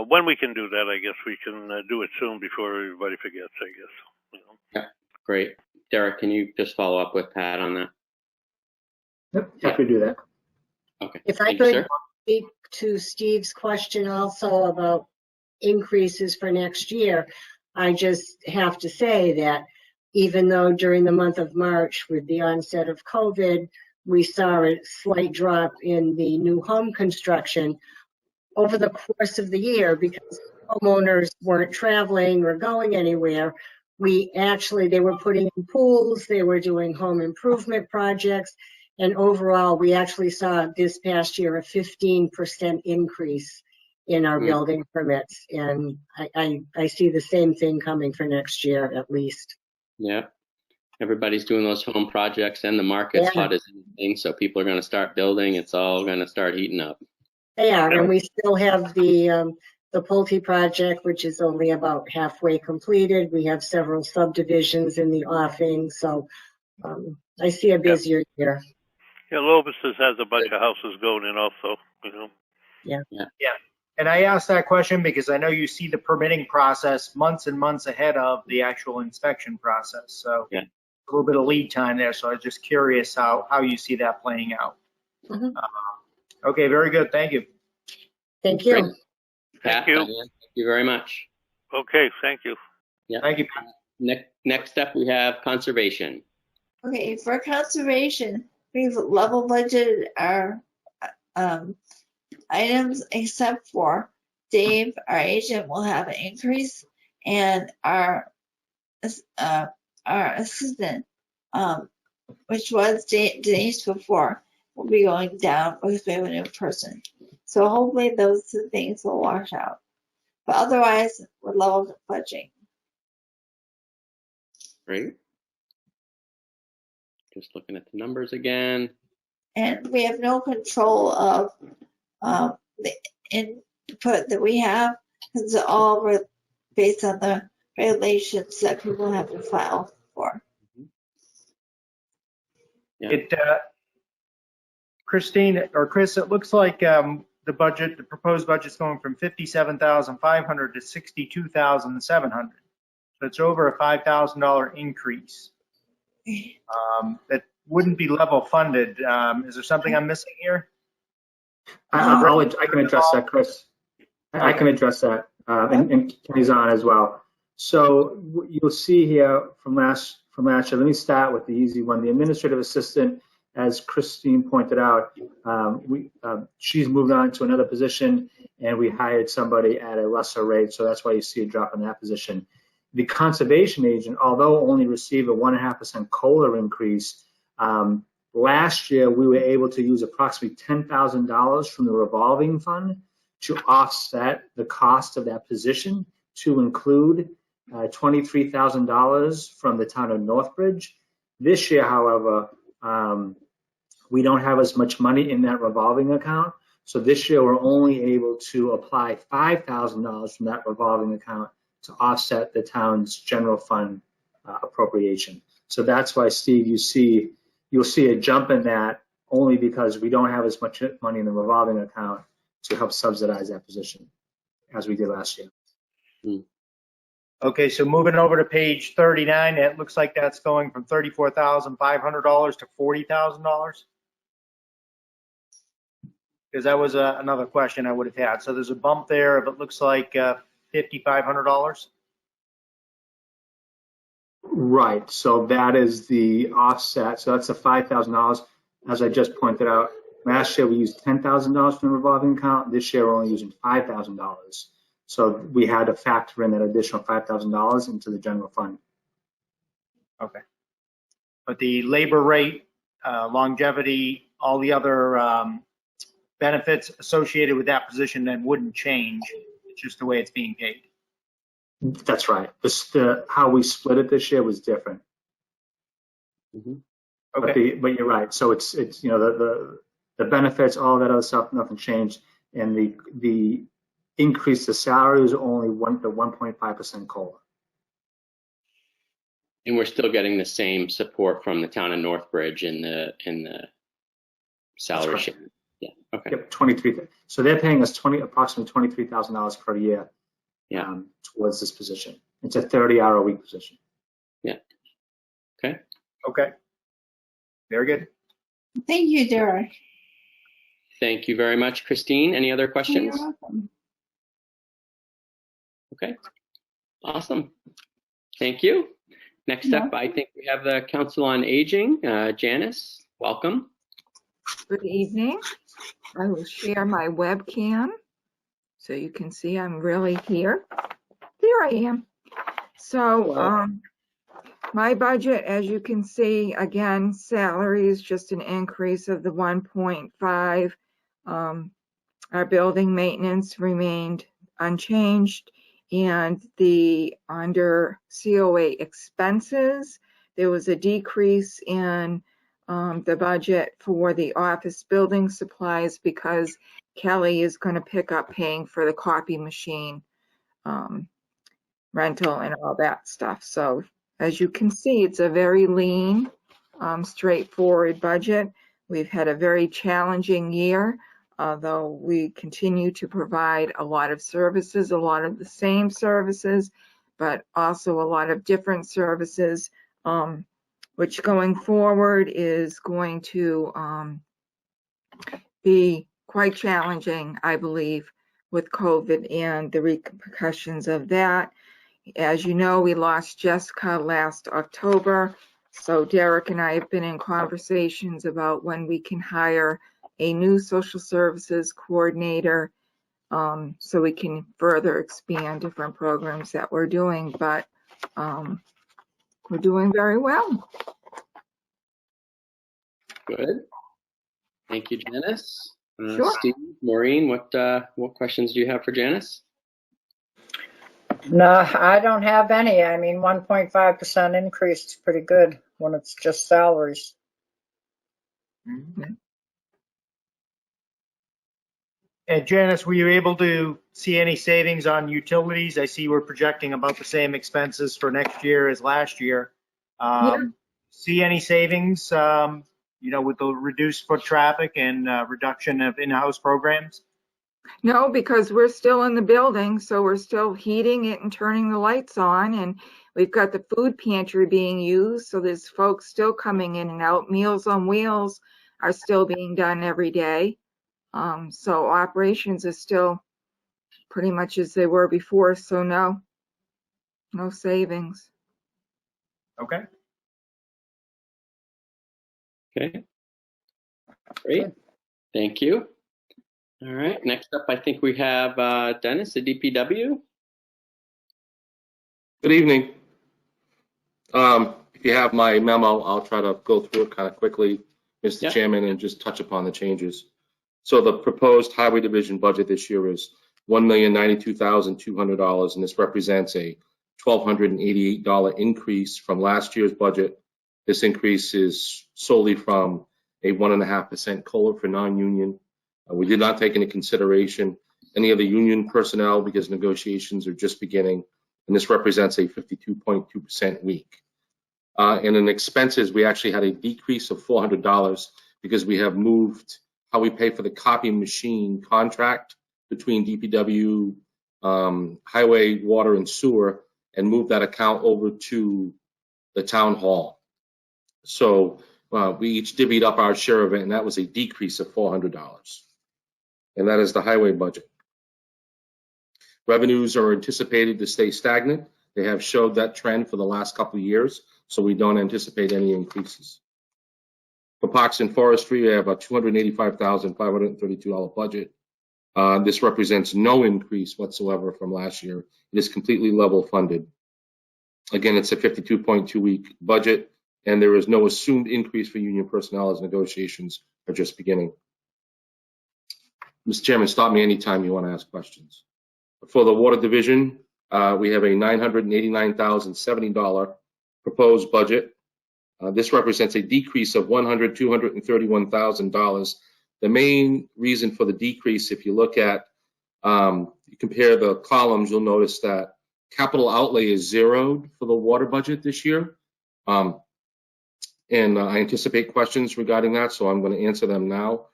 when we can do that. I guess we can do it soon before everybody forgets, I guess. You know? Yeah, great. Derek, can you just follow up with Pat on that? Yep, happy to do that. Okay. If I could speak to Steve's question also about increases for next year, I just have to say that even though during the month of March with the onset of COVID, we saw a slight drop in the new home construction over the course of the year because homeowners weren't traveling or going anywhere. They were putting in pools, they were doing home improvement projects, and overall we actually saw this past year a 15% increase in our building permits. And I see the same thing coming for next year at least. Yeah. Everybody's doing those home projects and the market's hot as anything. So people are going to start building. It's all going to start heating up. They are, and we still have the Pulte project, which is only about halfway completed. We have several subdivisions in the offing, so I see a busier year. Yeah, Lobus has a bunch of houses going in also, you know. Yeah. And I asked that question because I know you see the permitting process months and months ahead of the actual inspection process. So yeah, a little bit of lead time there. So I was just curious how you see that playing out. Mm-hmm. Okay, very good. Thank you. Thank you. Great. Thank you. Thank you very much. Okay, thank you. Yeah. Thank you. Next up, we have conservation. Okay, for conservation, we've level budgeted our items except for Dave, our agent, will have an increase, and our assistant, which was Denise before, will be going down because we have a new person. So hopefully those two things will wash out. But otherwise, we're level budgeting. Great. Just looking at the numbers again. And we have no control of the input that we have, because it's all based on the regulations that people have to file for. Yeah. Christine or Chris, it looks like the proposed budget's going from 57,500 to 62,700. So it's over a $5,000 increase. That wouldn't be level funded. Is there something I'm missing here? I can address that, Chris. I can address that, and Kenny's on as well. So you'll see here from last year. Let me start with the easy one. The administrative assistant, as Christine pointed out, she's moved on to another position, and we hired somebody at a lesser rate. So that's why you see a drop in that position. The conservation agent, although only received a 1.5% COLA increase, last year we were able to use approximately $10,000 from the revolving fund to offset the cost of that position, to include $23,000 from the town of Northbridge. This year, however, we don't have as much money in that revolving account. So this year we're only able to apply $5,000 from that revolving account to offset the town's general fund appropriation. So that's why, Steve, you'll see a jump in that, only because we don't have as much money in the revolving account to help subsidize that position as we did last year. Okay, so moving over to page 39, it looks like that's going from $34,500 to $40,000. Because that was another question I would have had. So there's a bump there, but it looks like $5,500. Right. So that is the offset. So that's the $5,000. As I just pointed out, last year we used $10,000 from the revolving account. This year we're only using $5,000. So we had to factor in that additional $5,000 into the general fund. Okay. But the labor rate, longevity, all the other benefits associated with that position then wouldn't change. It's just the way it's being paid. That's right. How we split it this year was different. Mm-hmm. Okay. But you're right. So it's the benefits, all that other stuff, nothing changed, and the increase to salary was only the 1.5% COLA. And we're still getting the same support from the town of Northbridge in the salary share. Yeah. Okay. Yep. 23. So they're paying us approximately $23,000 per year. Yeah. Towards this position. It's a 30-hour-a-week position. Yeah. Okay. Okay. Very good. Thank you, Derek. Thank you very much, Christine. Any other questions? You're welcome. Okay. Awesome. Thank you. Next up, I think we have the Council on Aging. Janice, welcome. Good evening. I will share my webcam so you can see I'm really here. There I am. So my budget, as you can see, again, salary is just an increase of the 1.5. Our building maintenance remained unchanged, and under COA expenses, there was a decrease in the budget for the office building supplies because Kelly is going to pick up paying for the copy machine rental and all that stuff. So as you can see, it's a very lean, straightforward budget. We've had a very challenging year, although we continue to provide a lot of services, a lot of the same services, but also a lot of different services, which going forward is going to be quite challenging, I believe, with COVID and the repercussions of that. As you know, we lost Jessica last October, so Derek and I have been in conversations about when we can hire a new social services coordinator, so we can further expand different programs that we're doing, but we're doing very well. Good. Thank you, Janice. Sure. Steve, Maureen, what questions do you have for Janice? No, I don't have any. I mean, 1.5% increase is pretty good when it's just salaries. And Janice, were you able to see any savings on utilities? I see we're projecting about the same expenses for next year as last year. See any savings, with the reduced foot traffic and reduction of in-house programs? No, because we're still in the building, so we're still heating it and turning the lights on, and we've got the food pantry being used, so there's folks still coming in and out. Meals on Wheels are still being done every day. So operations are still pretty much as they were before, so no savings. Okay. Okay. Great. Thank you. All right. Next up, I think we have Dennis at DPW. Good evening. If you have my memo, I'll try to go through it kind of quickly, Mr. Chairman, and just touch upon the changes. So the proposed Highway Division budget this year is $1,092,200, and this represents a $1,288 increase from last year's budget. This increase is solely from a 1.5% COLA for non-union. We did not take into consideration any of the union personnel because negotiations are just beginning, and this represents a 52.2% week. And in expenses, we actually had a decrease of $400 because we have moved how we pay for the copy machine contract between DPW, Highway, Water, and Sewer, and moved that account over to the town hall. So we each divvied up our share of it, and that was a decrease of $400. And that is the highway budget. Revenues are anticipated to stay stagnant. They have showed that trend for the last couple of years, so we don't anticipate any increases. For Parks and Forestry, we have a $285,532 budget. This represents no increase whatsoever from last year. It is completely level funded. Again, it's a 52.2-week budget, and there is no assumed increase for union personnel as negotiations are just beginning. Mr. Chairman, stop me anytime you want to ask questions. For the Water Division, we have a $989,070 proposed budget. This represents a decrease of $231,000. The main reason for the decrease, if you look at, you compare the columns, you'll notice that capital outlay is zeroed for the water budget this year. And I anticipate questions regarding that, so I'm going to answer them now.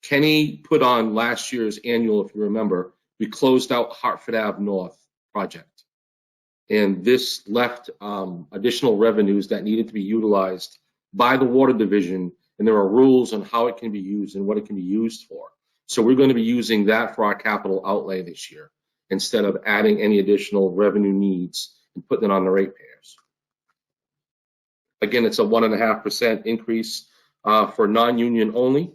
Kenny put on last year's annual, if you remember, we closed out Hartford Ave North project. And this left additional revenues that needed to be utilized by the Water Division, and there are rules on how it can be used and what it can be used for. So we're going to be using that for our capital outlay this year, instead of adding any additional revenue needs and putting it on the ratepayers. Again, it's a 1.5% increase for non-union only.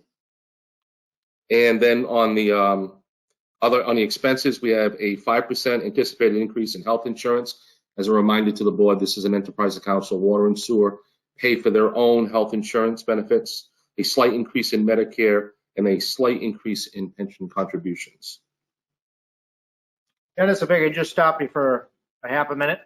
And then on the expenses, we have a 5% anticipated increase in health insurance. As a reminder to the board, this is an enterprise account, so Water and Sewer pay for their own health insurance benefits, a slight increase in Medicare, and a slight increase in pension contributions. Dennis, if I could just stop you for a half a minute.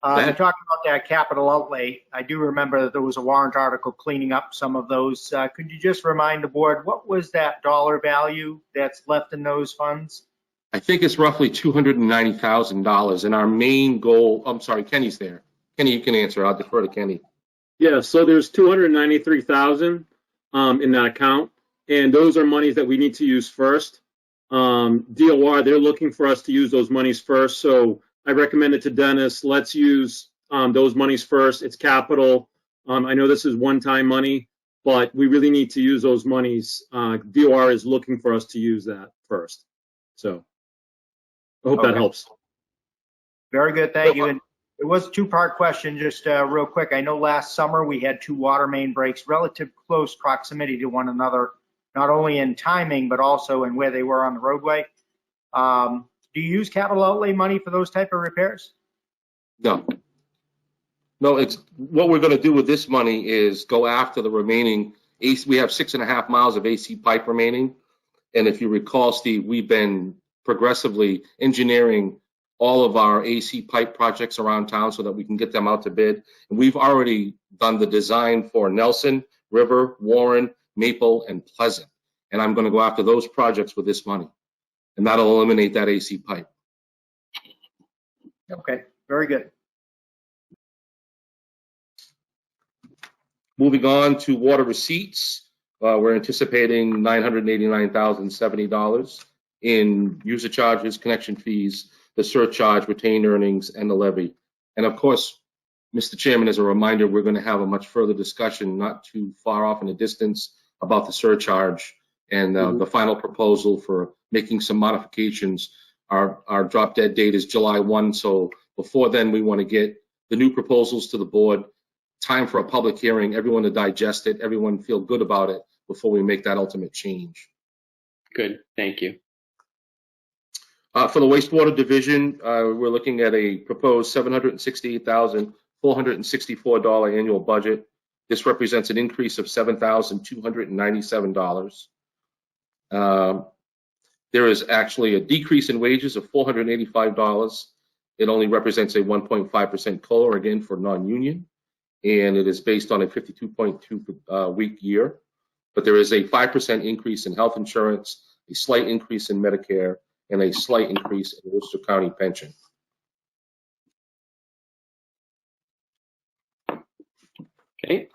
You talked about that capital outlay. I do remember that there was a warrant article cleaning up some of those. Could you just remind the board, what was that dollar value that's left in those funds? I think it's roughly $290,000. And our main goal, I'm sorry, Kenny's there. Kenny, you can answer. I'll defer to Kenny. Yeah, so there's $293,000 in that account, and those are monies that we need to use first. DOR, they're looking for us to use those monies first, so I recommended to Dennis, let's use those monies first. It's capital. I know this is one-time money, but we really need to use those monies. DOR is looking for us to use that first. So I hope that helps. Very good, thank you. And it was a two-part question, just real quick. I know last summer we had 2 water main breaks, relative close proximity to one another, not only in timing, but also in where they were on the roadway. Do you use capital outlay money for those type of repairs? No. No, it's what we're going to do with this money is go after the remaining AC. We have 6.5 miles of AC pipe remaining. And if you recall, Steve, we've been progressively engineering all of our AC pipe projects around town so that we can get them out to bid. And we've already done the design for Nelson, River, Warren, Maple, and Pleasant. And I'm going to go after those projects with this money. And that'll eliminate that AC pipe. Okay, very good. Moving on to water receipts, we're anticipating $989,070 in user charges, connection fees, the surcharge, retained earnings, and the levy. And of course, Mr. Chairman, as a reminder, we're going to have a much further discussion not too far off in the distance about the surcharge and the final proposal for making some modifications. Our drop dead date is July 1, so before then we want to get the new proposals to the board, time for a public hearing, everyone to digest it, everyone feel good about it before we make that ultimate change. Good, thank you. For the wastewater division, we're looking at a proposed $768,464 annual budget. This represents an increase of $7,297. There is actually a decrease in wages of $485. It only represents a 1.5% COLA, again, for non-union, and it is based on a 52.2 week year. But there is a 5% increase in health insurance, a slight increase in Medicare, and a slight increase in Worcester County pension. Okay.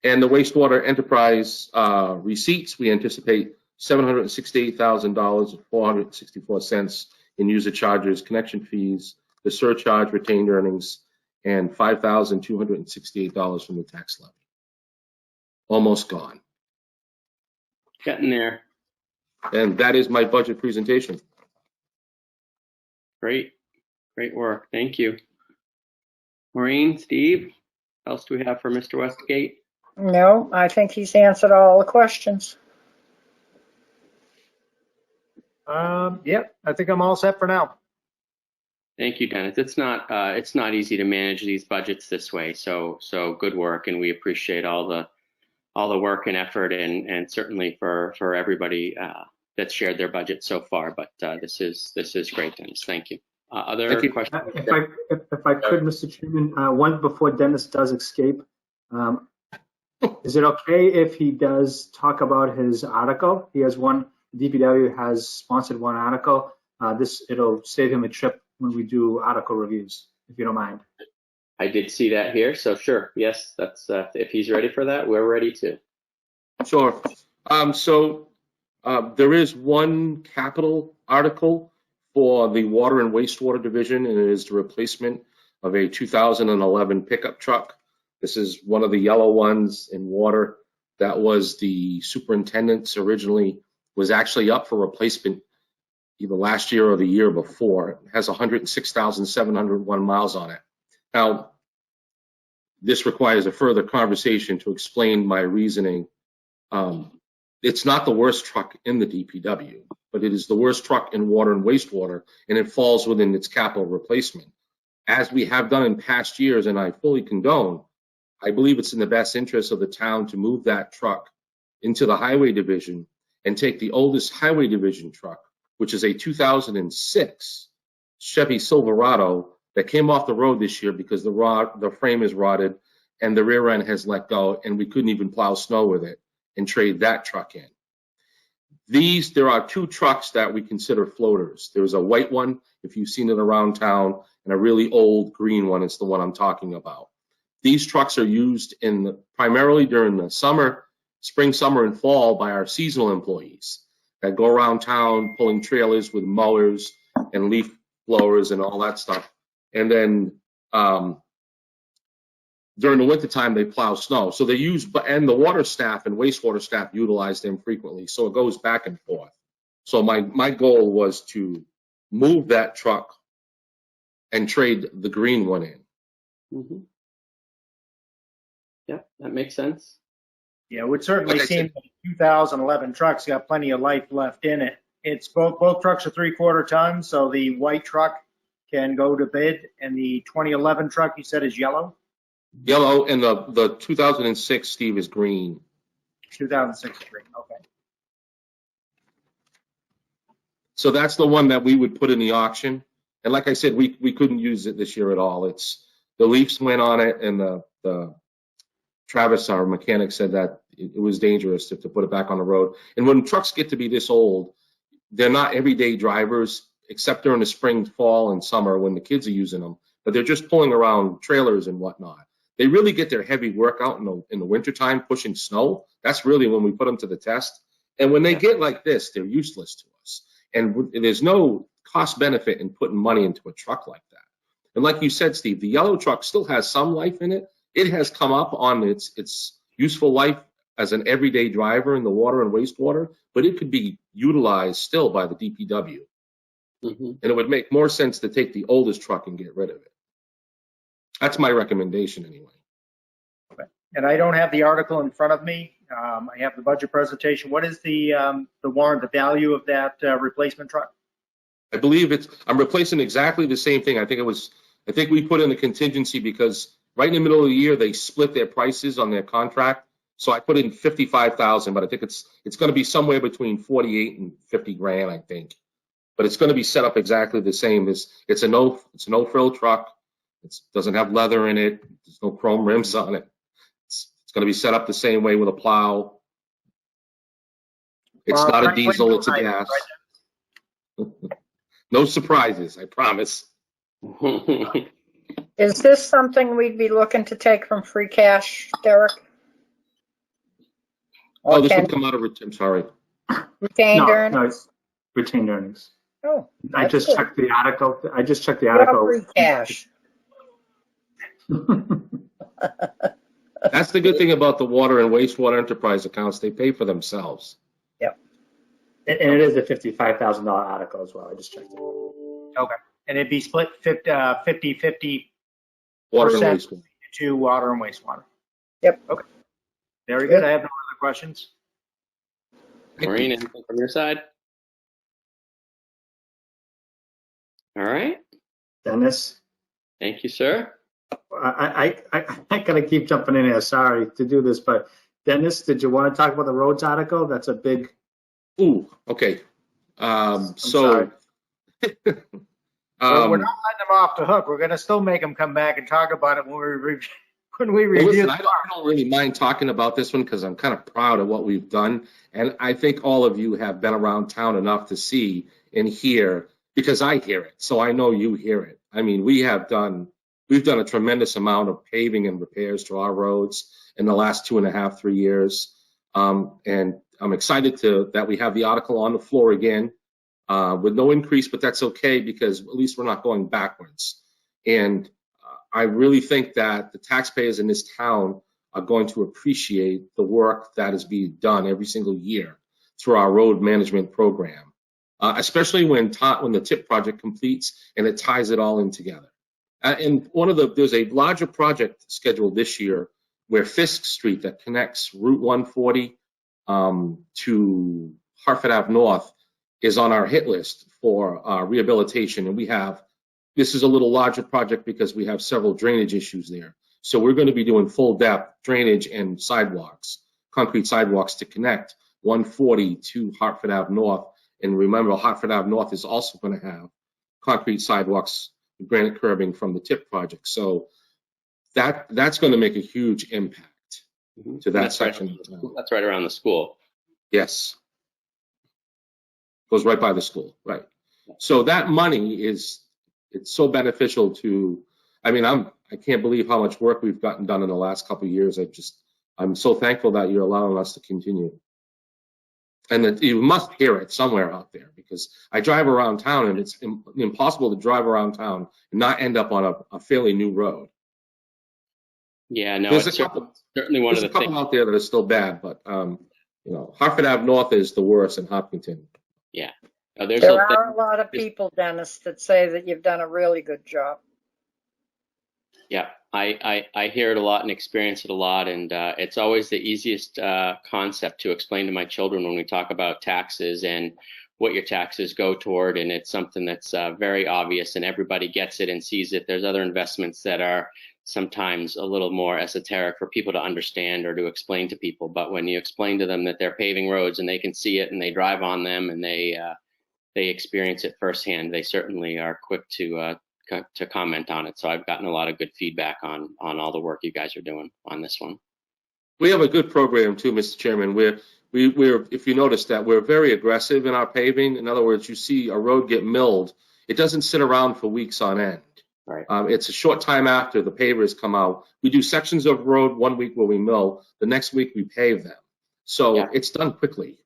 And the wastewater enterprise receipts, we anticipate $768,000.464 in user charges, connection fees, the surcharge, retained earnings, and $5,268 from the tax levy. Almost gone. Getting there. And that is my budget presentation. Great. Great work. Thank you. Maureen, Steve, what else do we have for Mr. Westgate? No, I think he's answered all the questions. Yep, I think I'm all set for now. Thank you, Dennis. It's not easy to manage these budgets this way. So good work, and we appreciate all the work and effort, and certainly for everybody that's shared their budget so far. But this is great, Dennis. Thank you. Other questions? If I could, Mr. Chairman, one before Dennis does escape. Is it okay if he does talk about his article? He has one. DPW has sponsored one article. It'll save him a trip when we do article reviews, if you don't mind. I did see that here, so sure. Yes, that's if he's ready for that, we're ready too. Sure. There is one capital article for the water and wastewater division, and it is the replacement of a 2011 pickup truck. This is one of the yellow ones in water. That was the superintendent's originally, was actually up for replacement either last year or the year before. It has 106,701 miles on it. Now, this requires a further conversation to explain my reasoning. It's not the worst truck in the DPW, but it is the worst truck in water and wastewater, and it falls within its capital replacement. As we have done in past years, and I fully condone, I believe it's in the best interest of the town to move that truck into the highway division and take the oldest highway division truck, which is a 2006 Chevy Silverado that came off the road this year because the frame is rotted and the rear end has let go, and we couldn't even plow snow with it, and trade that truck in. There are 2 trucks that we consider floaters. There's a white one, if you've seen it around town, and a really old green one. It's the one I'm talking about. These trucks are used primarily during the spring, summer, and fall by our seasonal employees that go around town pulling trailers with mowers and leaf blowers and all that stuff. And then during the wintertime, they plow snow. So they use, and the water staff and wastewater staff utilize them frequently. So it goes back and forth. So my goal was to move that truck and trade the green one in. Mm-hmm. Yeah, that makes sense. Yeah, it would certainly seem that the 2011 truck's got plenty of life left in it. It's both trucks are 3/4 tons, so the white truck can go to bid, and the 2011 truck you said is yellow? Yellow, and the 2006, Steve, is green. 2006 is green, okay. So that's the one that we would put in the auction. And like I said, we couldn't use it this year at all. The leaves went on it, and the Travis, our mechanic, said that it was dangerous to put it back on the road. And when trucks get to be this old, they're not everyday drivers, except during the spring, fall, and summer when the kids are using them. But they're just pulling around trailers and whatnot. They really get their heavy work out in the wintertime pushing snow. That's really when we put them to the test. And when they get like this, they're useless to us. And there's no cost benefit in putting money into a truck like that. And like you said, Steve, the yellow truck still has some life in it. It has come up on its useful life as an everyday driver in the water and wastewater, but it could be utilized still by the DPW. Mm-hmm. And it would make more sense to take the oldest truck and get rid of it. That's my recommendation anyway. Okay. And I don't have the article in front of me. I have the budget presentation. What is the warrant, the value of that replacement truck? I believe I'm replacing exactly the same thing. I think we put in the contingency because right in the middle of the year, they split their prices on their contract. So I put in $55,000, but I think it's going to be somewhere between 48 and 50 grand, I think. But it's going to be set up exactly the same. It's a no frill truck. It doesn't have leather in it. There's no chrome rims on it. It's going to be set up the same way with a plow. It's not a diesel, it's a gas. No surprises, I promise. Is this something we'd be looking to take from free cash, Derek? Oh, this would come out of, I'm sorry. Retained earnings? No, it's retained earnings. Oh, I just good. checked the article. Free cash. That's the good thing about the water and wastewater enterprise accounts. They pay for themselves. Yep. And it is a $55,000 article as well. I just checked it. Okay. And it'd be split 50-50 Water and wastewater. To water and wastewater. Yep. Okay. Very good. I have no other questions. Maureen, anything from your side? All right. Dennis? Thank you, sir. I gotta keep jumping in here. Sorry to do this, but Dennis, did you want to talk about the roads article? That's a big. Ooh, okay. We're not letting them off the hook. We're going to still make them come back and talk about it when we review. Listen, I don't really mind talking about this one because I'm kind of proud of what we've done, and I think all of you have been around town enough to see and hear, because I hear it, so I know you hear it. I mean, we've done a tremendous amount of paving and repairs to our roads in the last 2.5, 3 years, and I'm excited that we have the article on the floor again. With no increase, but that's okay because at least we're not going backwards. And I really think that the taxpayers in this town are going to appreciate the work that is being done every single year through our road management program, especially when the TIP project completes and it ties it all in together. And there's a larger project scheduled this year where Fisk Street that connects Route 140 to Hartford Ave North is on our hit list for rehabilitation. And this is a little larger project because we have several drainage issues there. So we're going to be doing full depth drainage and sidewalks concrete sidewalks to connect 140 to Hartford Ave North. And remember, Hartford Ave North is also going to have concrete sidewalks, granite curbing from the TIP project. So that's going to make a huge impact to that section. That's right around the school. Yes. Goes right by the school, right. So that money it's so beneficial to, I mean, I can't believe how much work we've gotten done in the last couple of years. I'm so thankful that you're allowing us to continue. And that you must hear it somewhere out there, because I drive around town and it's impossible to drive around town and not end up on a fairly new road. Yeah, no, There's it's a couple, certainly one of the couple things out there that are still bad, but Hartford Ave North is the worst in Hopkinton. Yeah. There are a lot of people, Dennis, that say that you've done a really good job. Yeah, I hear it a lot and experience it a lot, and it's always the easiest concept to explain to my children when we talk about taxes and what your taxes go toward, and it's something that's very obvious and everybody gets it and sees it. There's other investments that are sometimes a little more esoteric for people to understand or to explain to people, but when you explain to them that they're paving roads and they can see it and they drive on them and they experience it firsthand, they certainly are quick to comment on it. So I've gotten a lot of good feedback on all the work you guys are doing on this one. We have a good program too, Mr. Chairman. We're if you notice that we're very aggressive in our paving. In other words, you see a road get milled, it doesn't sit around for weeks on end. Right. It's a short time after the pavers come out. We do sections of road 1 week where we mill, the next week we pave them. So it's done quickly.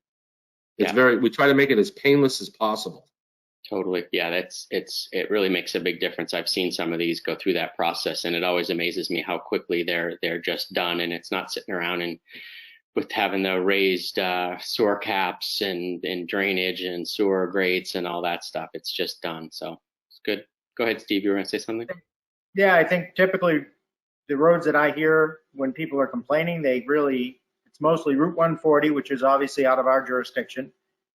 It's we try to make it as painless as possible. Totally. Yeah, it really makes a big difference. I've seen some of these go through that process, and it always amazes me how quickly they're just done, and it's not sitting around and with having the raised sewer caps and drainage and sewer grates and all that stuff. It's just done. So it's good. Go ahead, Steve. You were going to say something? Yeah, I think typically the roads that I hear when people are complaining, it's mostly Route 140, which is obviously out of our jurisdiction,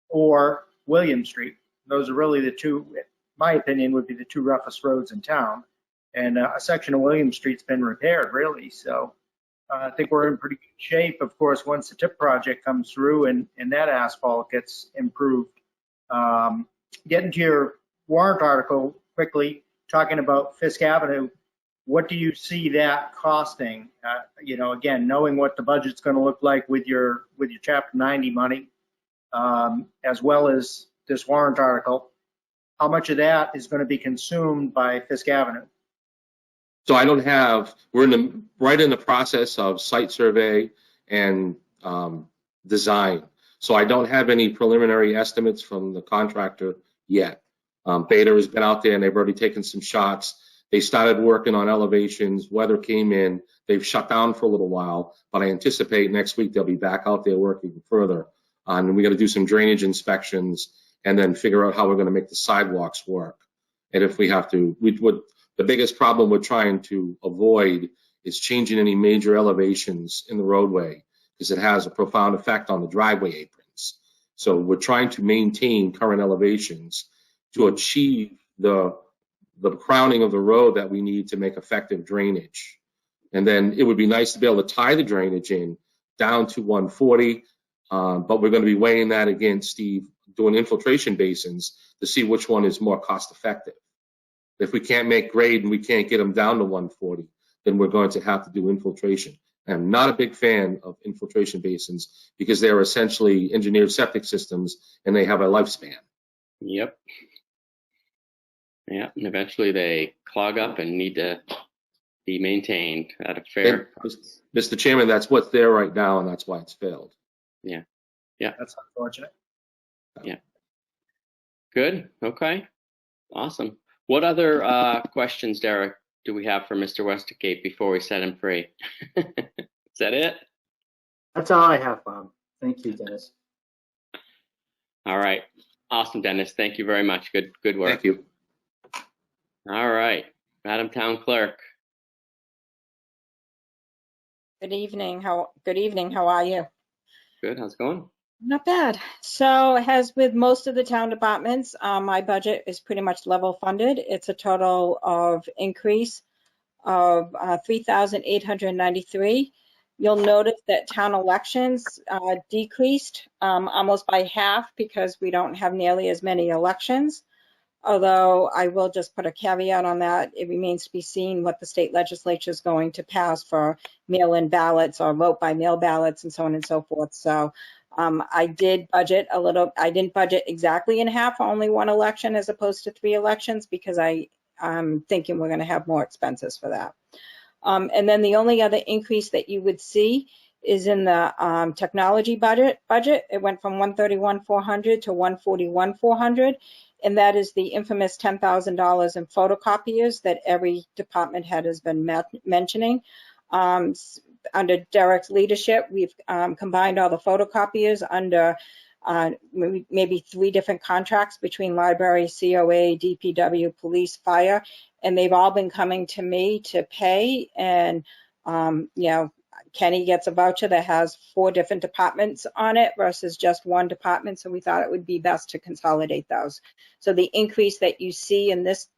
or William Street. Those are really the two, in my opinion, would be the two roughest roads in town. And a section of William Street's been repaired, really. So I think we're in pretty good shape. Of course, once the TIP project comes through and that asphalt gets improved. Getting to your warrant article quickly, talking about Fisk Avenue, what do you see that costing? Again, knowing what the budget's going to look like with your Chapter 90 money, as well as this warrant article, how much of that is going to be consumed by Fisk Avenue? So we're right in the process of site survey and design. So I don't have any preliminary estimates from the contractor yet. Beta has been out there and they've already taken some shots. They started working on elevations. Weather came in. They've shut down for a little while, but I anticipate next week they'll be back out there working further. And we got to do some drainage inspections and then figure out how we're going to make the sidewalks work. And if we have to, the biggest problem we're trying to avoid is changing any major elevations in the roadway, because it has a profound effect on the driveway aprons. So we're trying to maintain current elevations to achieve the crowning of the road that we need to make effective drainage. And then it would be nice to be able to tie the drainage in down to 140, but we're going to be weighing that against, Steve, doing infiltration basins to see which one is more cost effective. If we can't make grade and we can't get them down to 140, then we're going to have to do infiltration. I'm not a big fan of infiltration basins because they're essentially engineered septic systems and they have a lifespan. Yep. Yeah, and eventually they clog up and need to be maintained at a fair price. Mr. Chairman, that's what's there right now, and that's why it's failed. Yeah. That's unfortunate. Yeah. Good. Okay. Awesome. What other questions, Derek, do we have for Mr. Westergate before we set him free? Is that it? That's all I have, Bob. Thank you, Dennis. All right. Awesome, Dennis. Thank you very much. Good work. Thank you. All right. Madam Town Clerk. Good evening. How are you? Good. How's it going? Not bad. So as with most of the town departments, my budget is pretty much level funded. It's a total of increase of $3,893. You'll notice that town elections decreased almost by half because we don't have nearly as many elections. Although I will just put a caveat on that. It remains to be seen what the state legislature is going to pass for mail-in ballots or vote by mail ballots and so on and so forth. So I did budget a little. I didn't budget exactly in half for only one election as opposed to 3 elections because I'm thinking we're going to have more expenses for that. And then the only other increase that you would see is in the technology budget. It went from $131,400 to $141,400, and that is the infamous $10,000 in photocopiers that every department head has been mentioning. Under Derek's leadership, we've combined all the photocopiers under maybe 3 different contracts between library, COA, DPW, police, fire, and they've all been coming to me to pay. And Kenny gets a voucher that has 4 different departments on it versus just one department, so we thought it would be best to consolidate those. So the increase that you see in this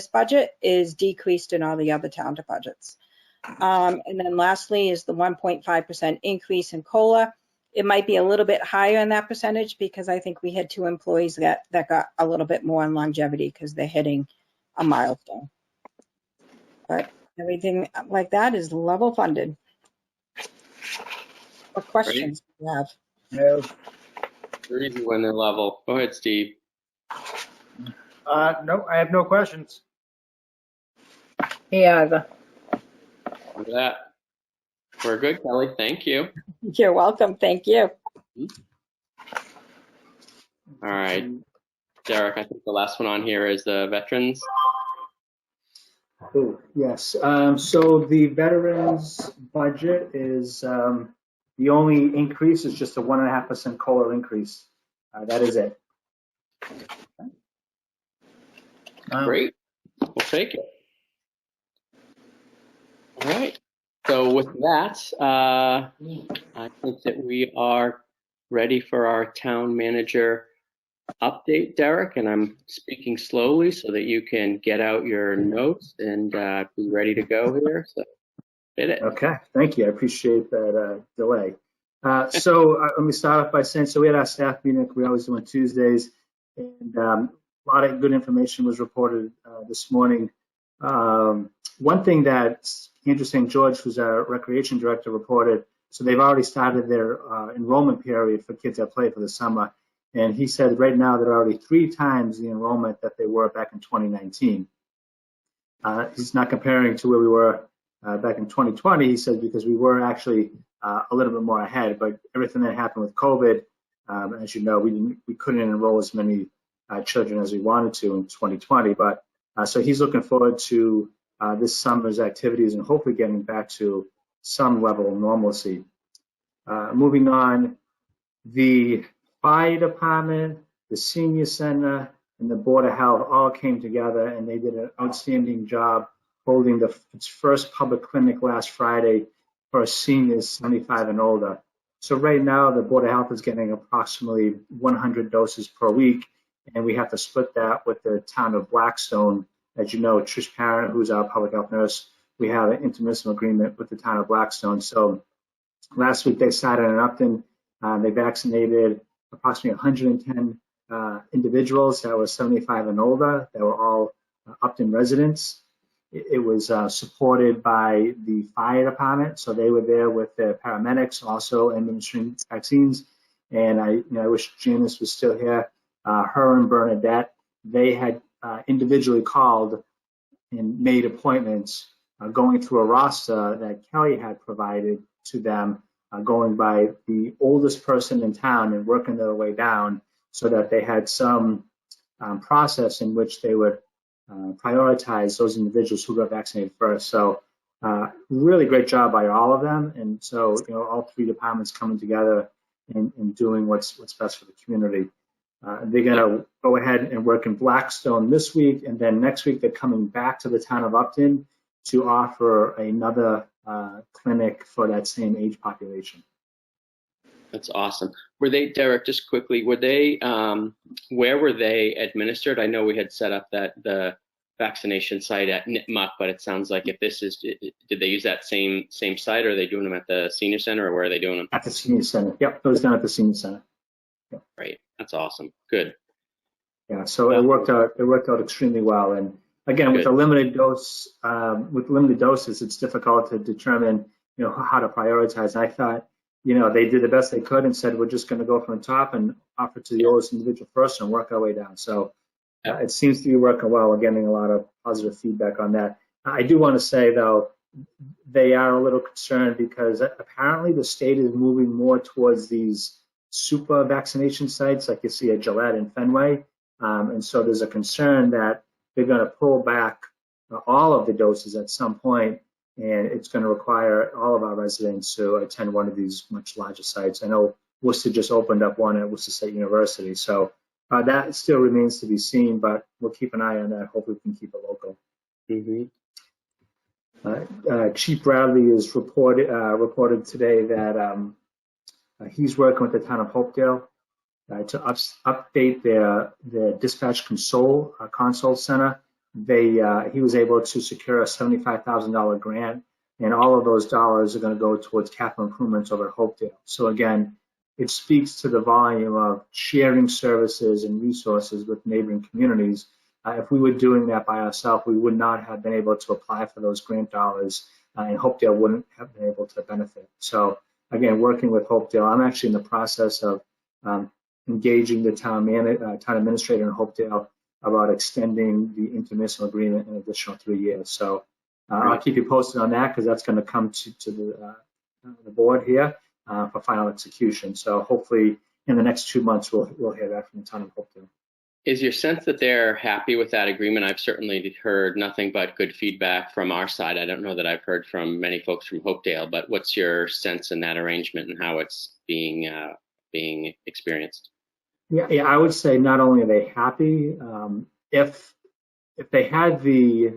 budget is decreased in all the other town budgets. And then lastly is the 1.5% increase in COLA. It might be a little bit higher in that percentage because I think we had 2 employees that got a little bit more in longevity because they're hitting a milestone. But everything like that is level funded. What questions do you have? No. They're easy when they're level. Go ahead, Steve. No, I have no questions. Yeah, either. Look at that. We're good, Kelly. Thank you. You're welcome. Thank you. All right. Derek, I think the last one on here is the veterans. Oh, yes. So the veterans budget is the only increase is just a 1.5% COLA increase. That is it. Great. We'll take it. All right. So with that, I think that we are ready for our town manager update, Derek, and I'm speaking slowly so that you can get out your notes and be ready to go here. So hit it. Okay, thank you. I appreciate that delay. So let me start off by saying, so we had our staff meeting like we always do on Tuesdays, and a lot of good information was reported this morning. One thing that's interesting, George, who's our recreation director, reported, so they've already started their enrollment period for kids that play for the summer. And he said right now they're already 3 times the enrollment that they were back in 2019. He's not comparing to where we were back in 2020, he said, because we were actually a little bit more ahead. But everything that happened with COVID, as you know, we couldn't enroll as many children as we wanted to in 2020. But so he's looking forward to this summer's activities and hopefully getting back to some level of normalcy. Moving on, the fire department, the senior center, and the Board of Health all came together and they did an outstanding job holding its first public clinic last Friday for seniors 75 and older. So right now the Board of Health is getting approximately 100 doses per week, and we have to split that with the town of Blackstone. As you know, Trish Parent, who's our public health nurse, we have an intermunicipal agreement with the town of Blackstone. So last week they started in Upton. They vaccinated approximately 110 individuals that were 75 and older, that were all Upton residents. It was supported by the fire department, so they were there with their paramedics, also administering vaccines. And I wish Janice was still here. Her and Bernadette, they had individually called and made appointments, going through a roster that Kelly had provided to them, going by the oldest person in town and working their way down, so that they had some process in which they would prioritize those individuals who got vaccinated first. So really great job by all of them. And so, all 3 departments coming together and doing what's best for the community. They're going to go ahead and work in Blackstone this week, and then next week they're coming back to the town of Upton to offer another clinic for that same age population. That's awesome. Were they, Derek, just quickly, were they, where were they administered? I know we had set up that the vaccination site at Nipmuc, but it sounds like if this is, did they use that same site, or are they doing them at the senior center, or where are they doing them? At the senior center. Yep, it was done at the senior center. Yep. Great, that's awesome. Good. Yeah, so it worked out extremely well. And again, with a limited dose, with limited doses, it's difficult to determine, how to prioritize. And I thought, they did the best they could and said, we're just going to go from the top and offer to the oldest individual first and work our way down. So it seems to be working well. We're getting a lot of positive feedback on that. I do want to say, though, they are a little concerned because apparently the state is moving more towards these super vaccination sites like you see at Gillette and Fenway. And so there's a concern that they're going to pull back all of the doses at some point, and it's going to require all of our residents to attend one of these much larger sites. I know Worcester just opened up one at Worcester State University, so that still remains to be seen, but we'll keep an eye on that. Hopefully we can keep it local. Chief Bradley is reported today that he's working with the town of Hopedale to update their dispatch console center. He was able to secure a $75,000 grant, and all of those dollars are going to go towards capital improvements over at Hopedale. So again, it speaks to the volume of sharing services and resources with neighboring communities. If we were doing that by ourselves, we would not have been able to apply for those grant dollars, and Hopedale wouldn't have been able to benefit. So again, working with Hopedale, I'm actually in the process of engaging the town administrator in Hopedale about extending the intermunicipal agreement an additional 3 years. So I'll keep you posted on that because that's going to come to the board here for final execution. So hopefully in the next 2 months we'll hear that from the town of Hopedale. Is your sense that they're happy with that agreement? I've certainly heard nothing but good feedback from our side. I don't know that I've heard from many folks from Hopedale, but what's your sense in that arrangement and how it's being experienced? Yeah, I would say not only are they happy, if they had the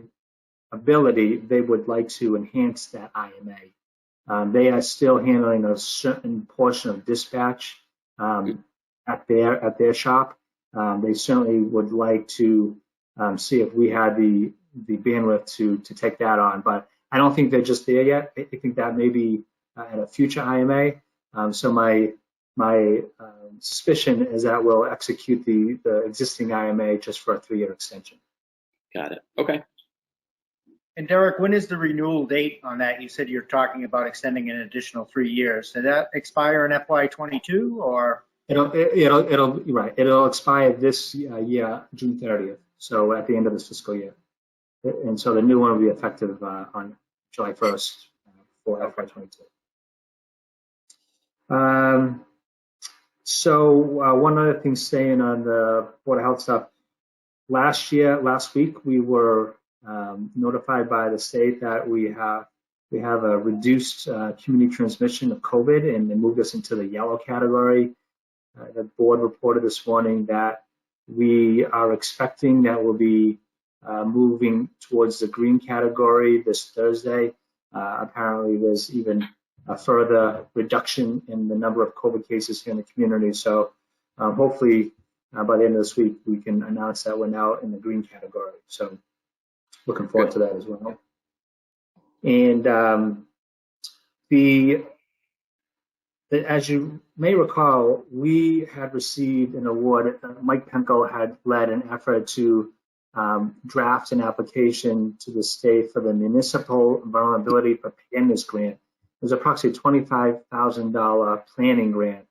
ability, they would like to enhance that IMA. They are still handling a certain portion of dispatch at their shop. They certainly would like to see if we had the bandwidth to take that on, but I don't think they're just there yet. I think that may be at a future IMA. So my suspicion is that we'll execute the existing IMA just for a 3-year extension. Got it. Okay. And Derek, when is the renewal date on that? You said you're talking about extending an additional 3 years. Did that expire in FY22 or? It'll expire this year, June 30th. So at the end of this fiscal year. And so the new one will be effective on July 1st for FY22. So one other thing, staying on the Board of Health stuff, last week we were notified by the state that we have a reduced community transmission of COVID, and they moved us into the yellow category. The board reported this morning that we are expecting that we'll be moving towards the green category this Thursday. Apparently there's even a further reduction in the number of COVID cases here in the community. So hopefully by the end of this week, we can announce that we're now in the green category. So looking forward to that as well. And as you may recall, we had received an award. Mike Penko had led an effort to draft an application to the state for the Municipal Vulnerability Preparedness Grant. It was approximately $25,000 planning grant.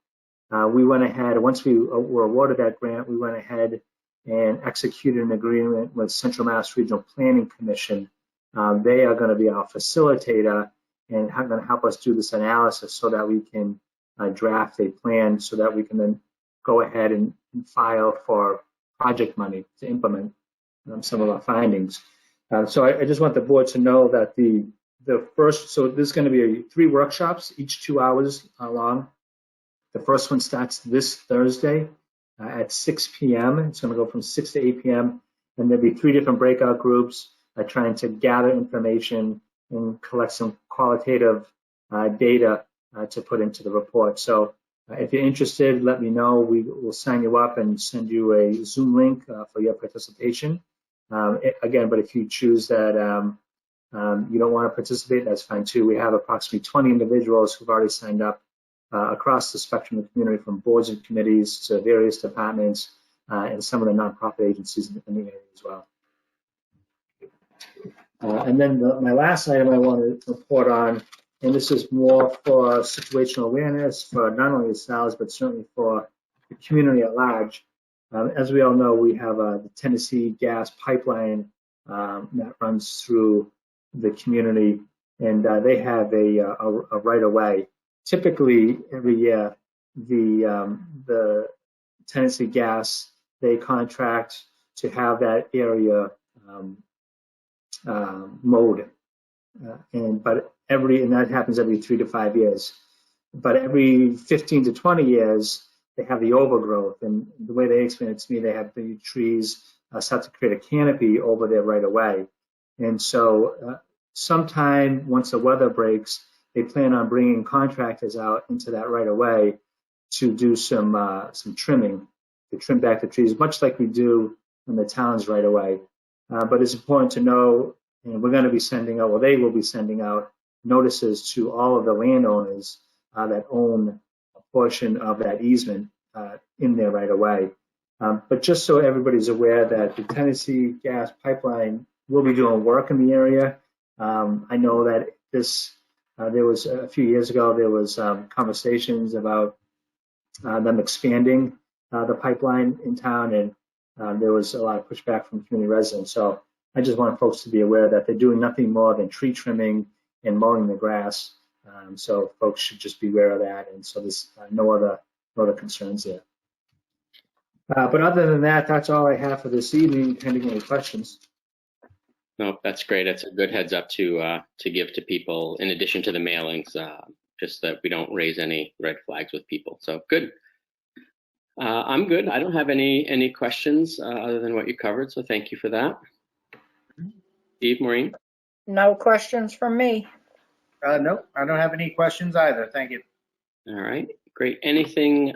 We went ahead, once we were awarded that grant, we went ahead and executed an agreement with Central Mass Regional Planning Commission. They are going to be our facilitator and going to help us do this analysis so that we can draft a plan so that we can then go ahead and file for project money to implement some of our findings. So I just want the board to know that the first, so there's going to be 3 workshops, each 2 hours long. The first one starts this Thursday at 6 p.m. It's going to go from 6 to 8 p.m. And there'll be 3 different breakout groups trying to gather information and collect some qualitative data to put into the report. So if you're interested, let me know. We will sign you up and send you a Zoom link for your participation. Again, but if you choose that you don't want to participate, that's fine too. We have approximately 20 individuals who've already signed up across the spectrum of the community, from boards and committees to various departments and some of the nonprofit agencies in the area as well. And then my last item I want to report on, and this is more for situational awareness for not only yourselves, but certainly for the community at large. As we all know, we have the Tennessee gas pipeline that runs through the community, and they have a right-of-way. Typically, every year, the Tennessee Gas, they contract to have that area mowed, and that happens every 3 to 5 years. But every 15 to 20 years, they have the overgrowth, and the way they explain it to me, they have the trees start to create a canopy over their right-of-way. And so sometime once the weather breaks, they plan on bringing contractors out into that right-of-way to do some trimming, to trim back the trees, much like we do in the town's right-of-way. But it's important to know, and we're going to be sending out, well, they will be sending out notices to all of the landowners that own a portion of that easement in their right-of-way. But just so everybody's aware that the Tennessee Gas Pipeline will be doing work in the area. I know that there was a few years ago, there was conversations about them expanding the pipeline in town, and there was a lot of pushback from community residents. So I just want folks to be aware that they're doing nothing more than tree trimming and mowing the grass. So folks should just be aware of that. And so there's no other concerns there. But other than that, that's all I have for this evening, pending any questions. No, that's great. It's a good heads up to give to people in addition to the mailings, just that we don't raise any red flags with people. So good. I'm good. I don't have any questions other than what you covered. So thank you for that. Steve, Maureen? No questions from me. No, I don't have any questions either. Thank you. All right, great. Anything,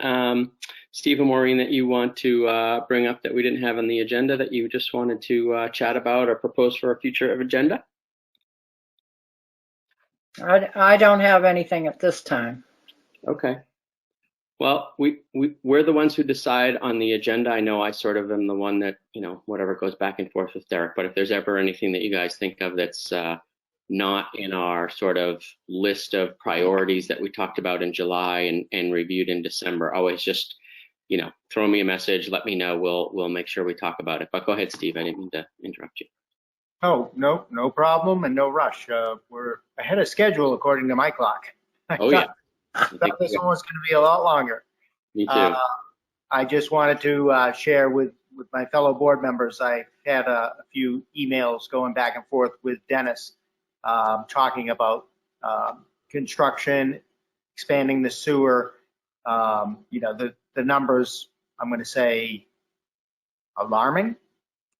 Steve and Maureen, that you want to bring up that we didn't have on the agenda that you just wanted to chat about or propose for a future agenda? I don't have anything at this time. Okay. Well, we're the ones who decide on the agenda. I know I sort of am the one that, whatever goes back and forth with Derek, but if there's ever anything that you guys think of that's not in our sort of list of priorities that we talked about in July and reviewed in December, always just, throw me a message, let me know. We'll make sure we talk about it. But go ahead, Steve. I didn't mean to interrupt you. Oh, no problem and no rush. We're ahead of schedule according to my clock. Oh, yeah. I thought this one was going to be a lot longer. Me too. I just wanted to share with my fellow board members. I had a few emails going back and forth with Dennis talking about construction, expanding the sewer. The numbers, I'm going to say, alarming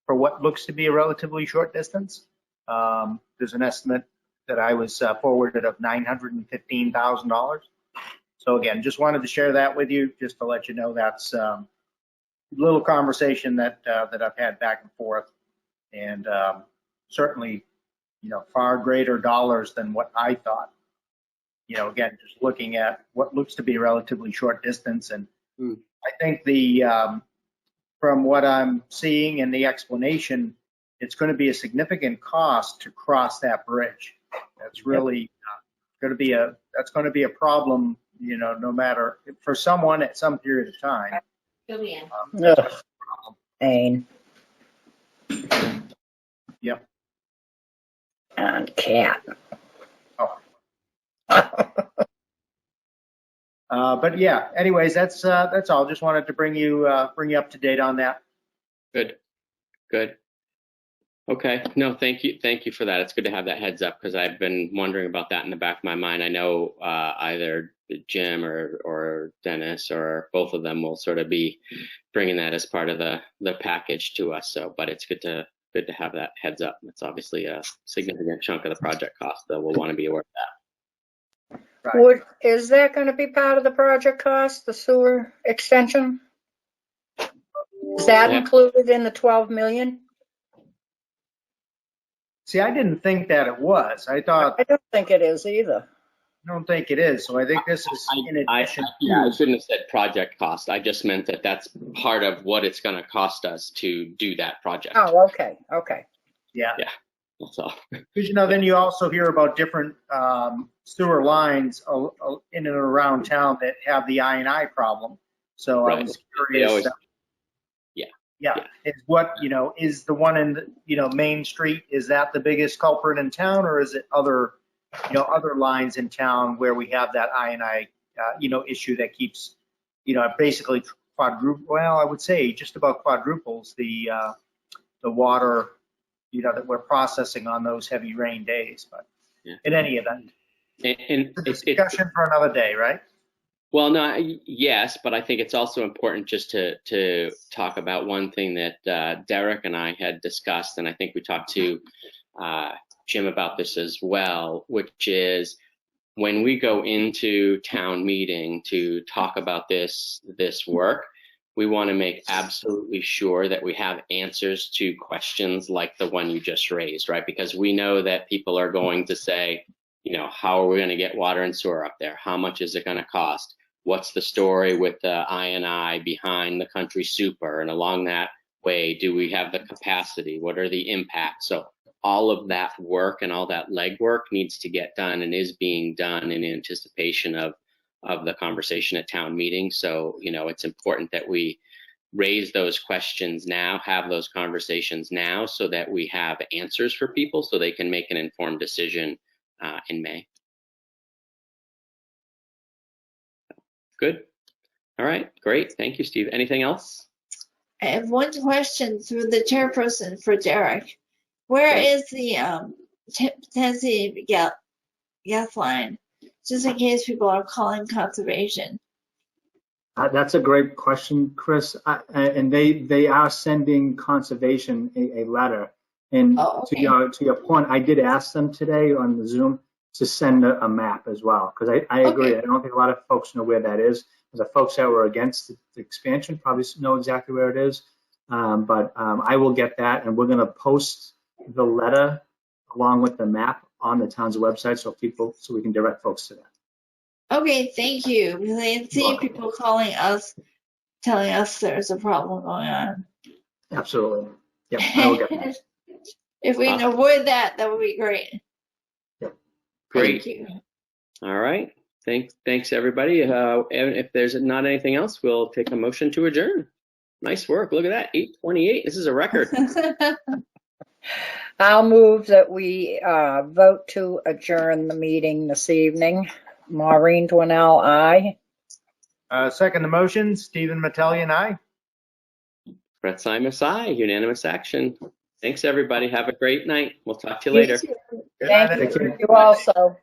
for what looks to be a relatively short distance. There's an estimate that I was forwarded of $915,000. So again, just wanted to share that with you, just to let you know that's a little conversation that I've had back and forth, and certainly, far greater dollars than what I thought. Again, just looking at what looks to be a relatively short distance, and I think from what I'm seeing in the explanation, it's going to be a significant cost to cross that bridge. That's really going to be a problem. No matter for someone at some period of time. Pain. Yep. And cat. Oh. But yeah. Anyways, that's all. Just wanted to bring you up to date on that. Good. Okay. No, thank you for that. It's good to have that heads up because I've been wondering about that in the back of my mind. I know either Jim or Dennis or both of them will sort of be bringing that as part of the package to us. So, but it's good to have that heads up. It's obviously a significant chunk of the project cost, so we'll want to be aware of that. Right. Is that going to be part of the project cost, the sewer extension? Is that included in the 12 million? See, I didn't think that it was. I thought, I don't think it is either. I don't think it is. So I think this is in addition. Yeah, I shouldn't have said project cost. I just meant that that's part of what it's going to cost us to do that project. Oh, okay, okay. Yeah. Yeah, that's all. Because, you know, then you also hear about different sewer lines in and around town that have the I&I problem. So I Right. was They curious. always- Yeah. Yeah. Is what, you know, is the one in, you know, Main Street, is that the biggest culprit in town, or is it other, you know, other lines in town where we have that I&I, you know, issue that keeps, you know, basically well, I would say just about quadruples the water, you know, that we're processing on those heavy rain days. But Yeah. in any event, And it's a discussion for another day, right? Well, no, yes, but I think it's also important just to talk about one thing that Derek and I had discussed, and I think we talked to Jim about this as well, which is when we go into town meeting to talk about this work, we want to make absolutely sure that we have answers to questions like the one you just raised, right? Because we know that people are going to say, you know, how are we going to get water and sewer up there? How much is it going to cost? What's the story with the I&I behind the country super? And along that way, do we have the capacity? What are the impacts? So all of that work and all that legwork needs to get done and is being done in anticipation of the conversation at town meeting. So, you know, it's important that we raise those questions now, have those conversations now, so that we have answers for people so they can make an informed decision in May. Good. All right, great. Thank you, Steve. Anything else? I have one question through the chairperson for Derek. Where is the Tennessee gas line? Just in case people are calling conservation. That's a great question, Chris. And they are sending conservation a letter. And okay. to your point, I did ask them today on the Zoom to send a map as well, because I agree. Okay. I don't think a lot of folks know where that is. The folks that were against the expansion probably know exactly where it is. But I will get that, and we're going to post the letter along with the map on the town's website so we can direct folks to that. Okay, thank you. Because I see people calling us, telling us there's a problem going on. Absolutely. Yep, I will get that. If we can avoid that, that would be great. Yep. Great. Thank you. All right. Thanks everybody. If there's not anything else, we'll take a motion to adjourn. Nice work. Look at that. 8:28. This is a record. I'll move that we vote to adjourn the meeting this evening. Maureen Dwinell, aye. Second the motion, Stephen Mattelli and I. Brett Simus, aye. Unanimous action. Thanks everybody. Have a great night. We'll talk to you later. Thank you also.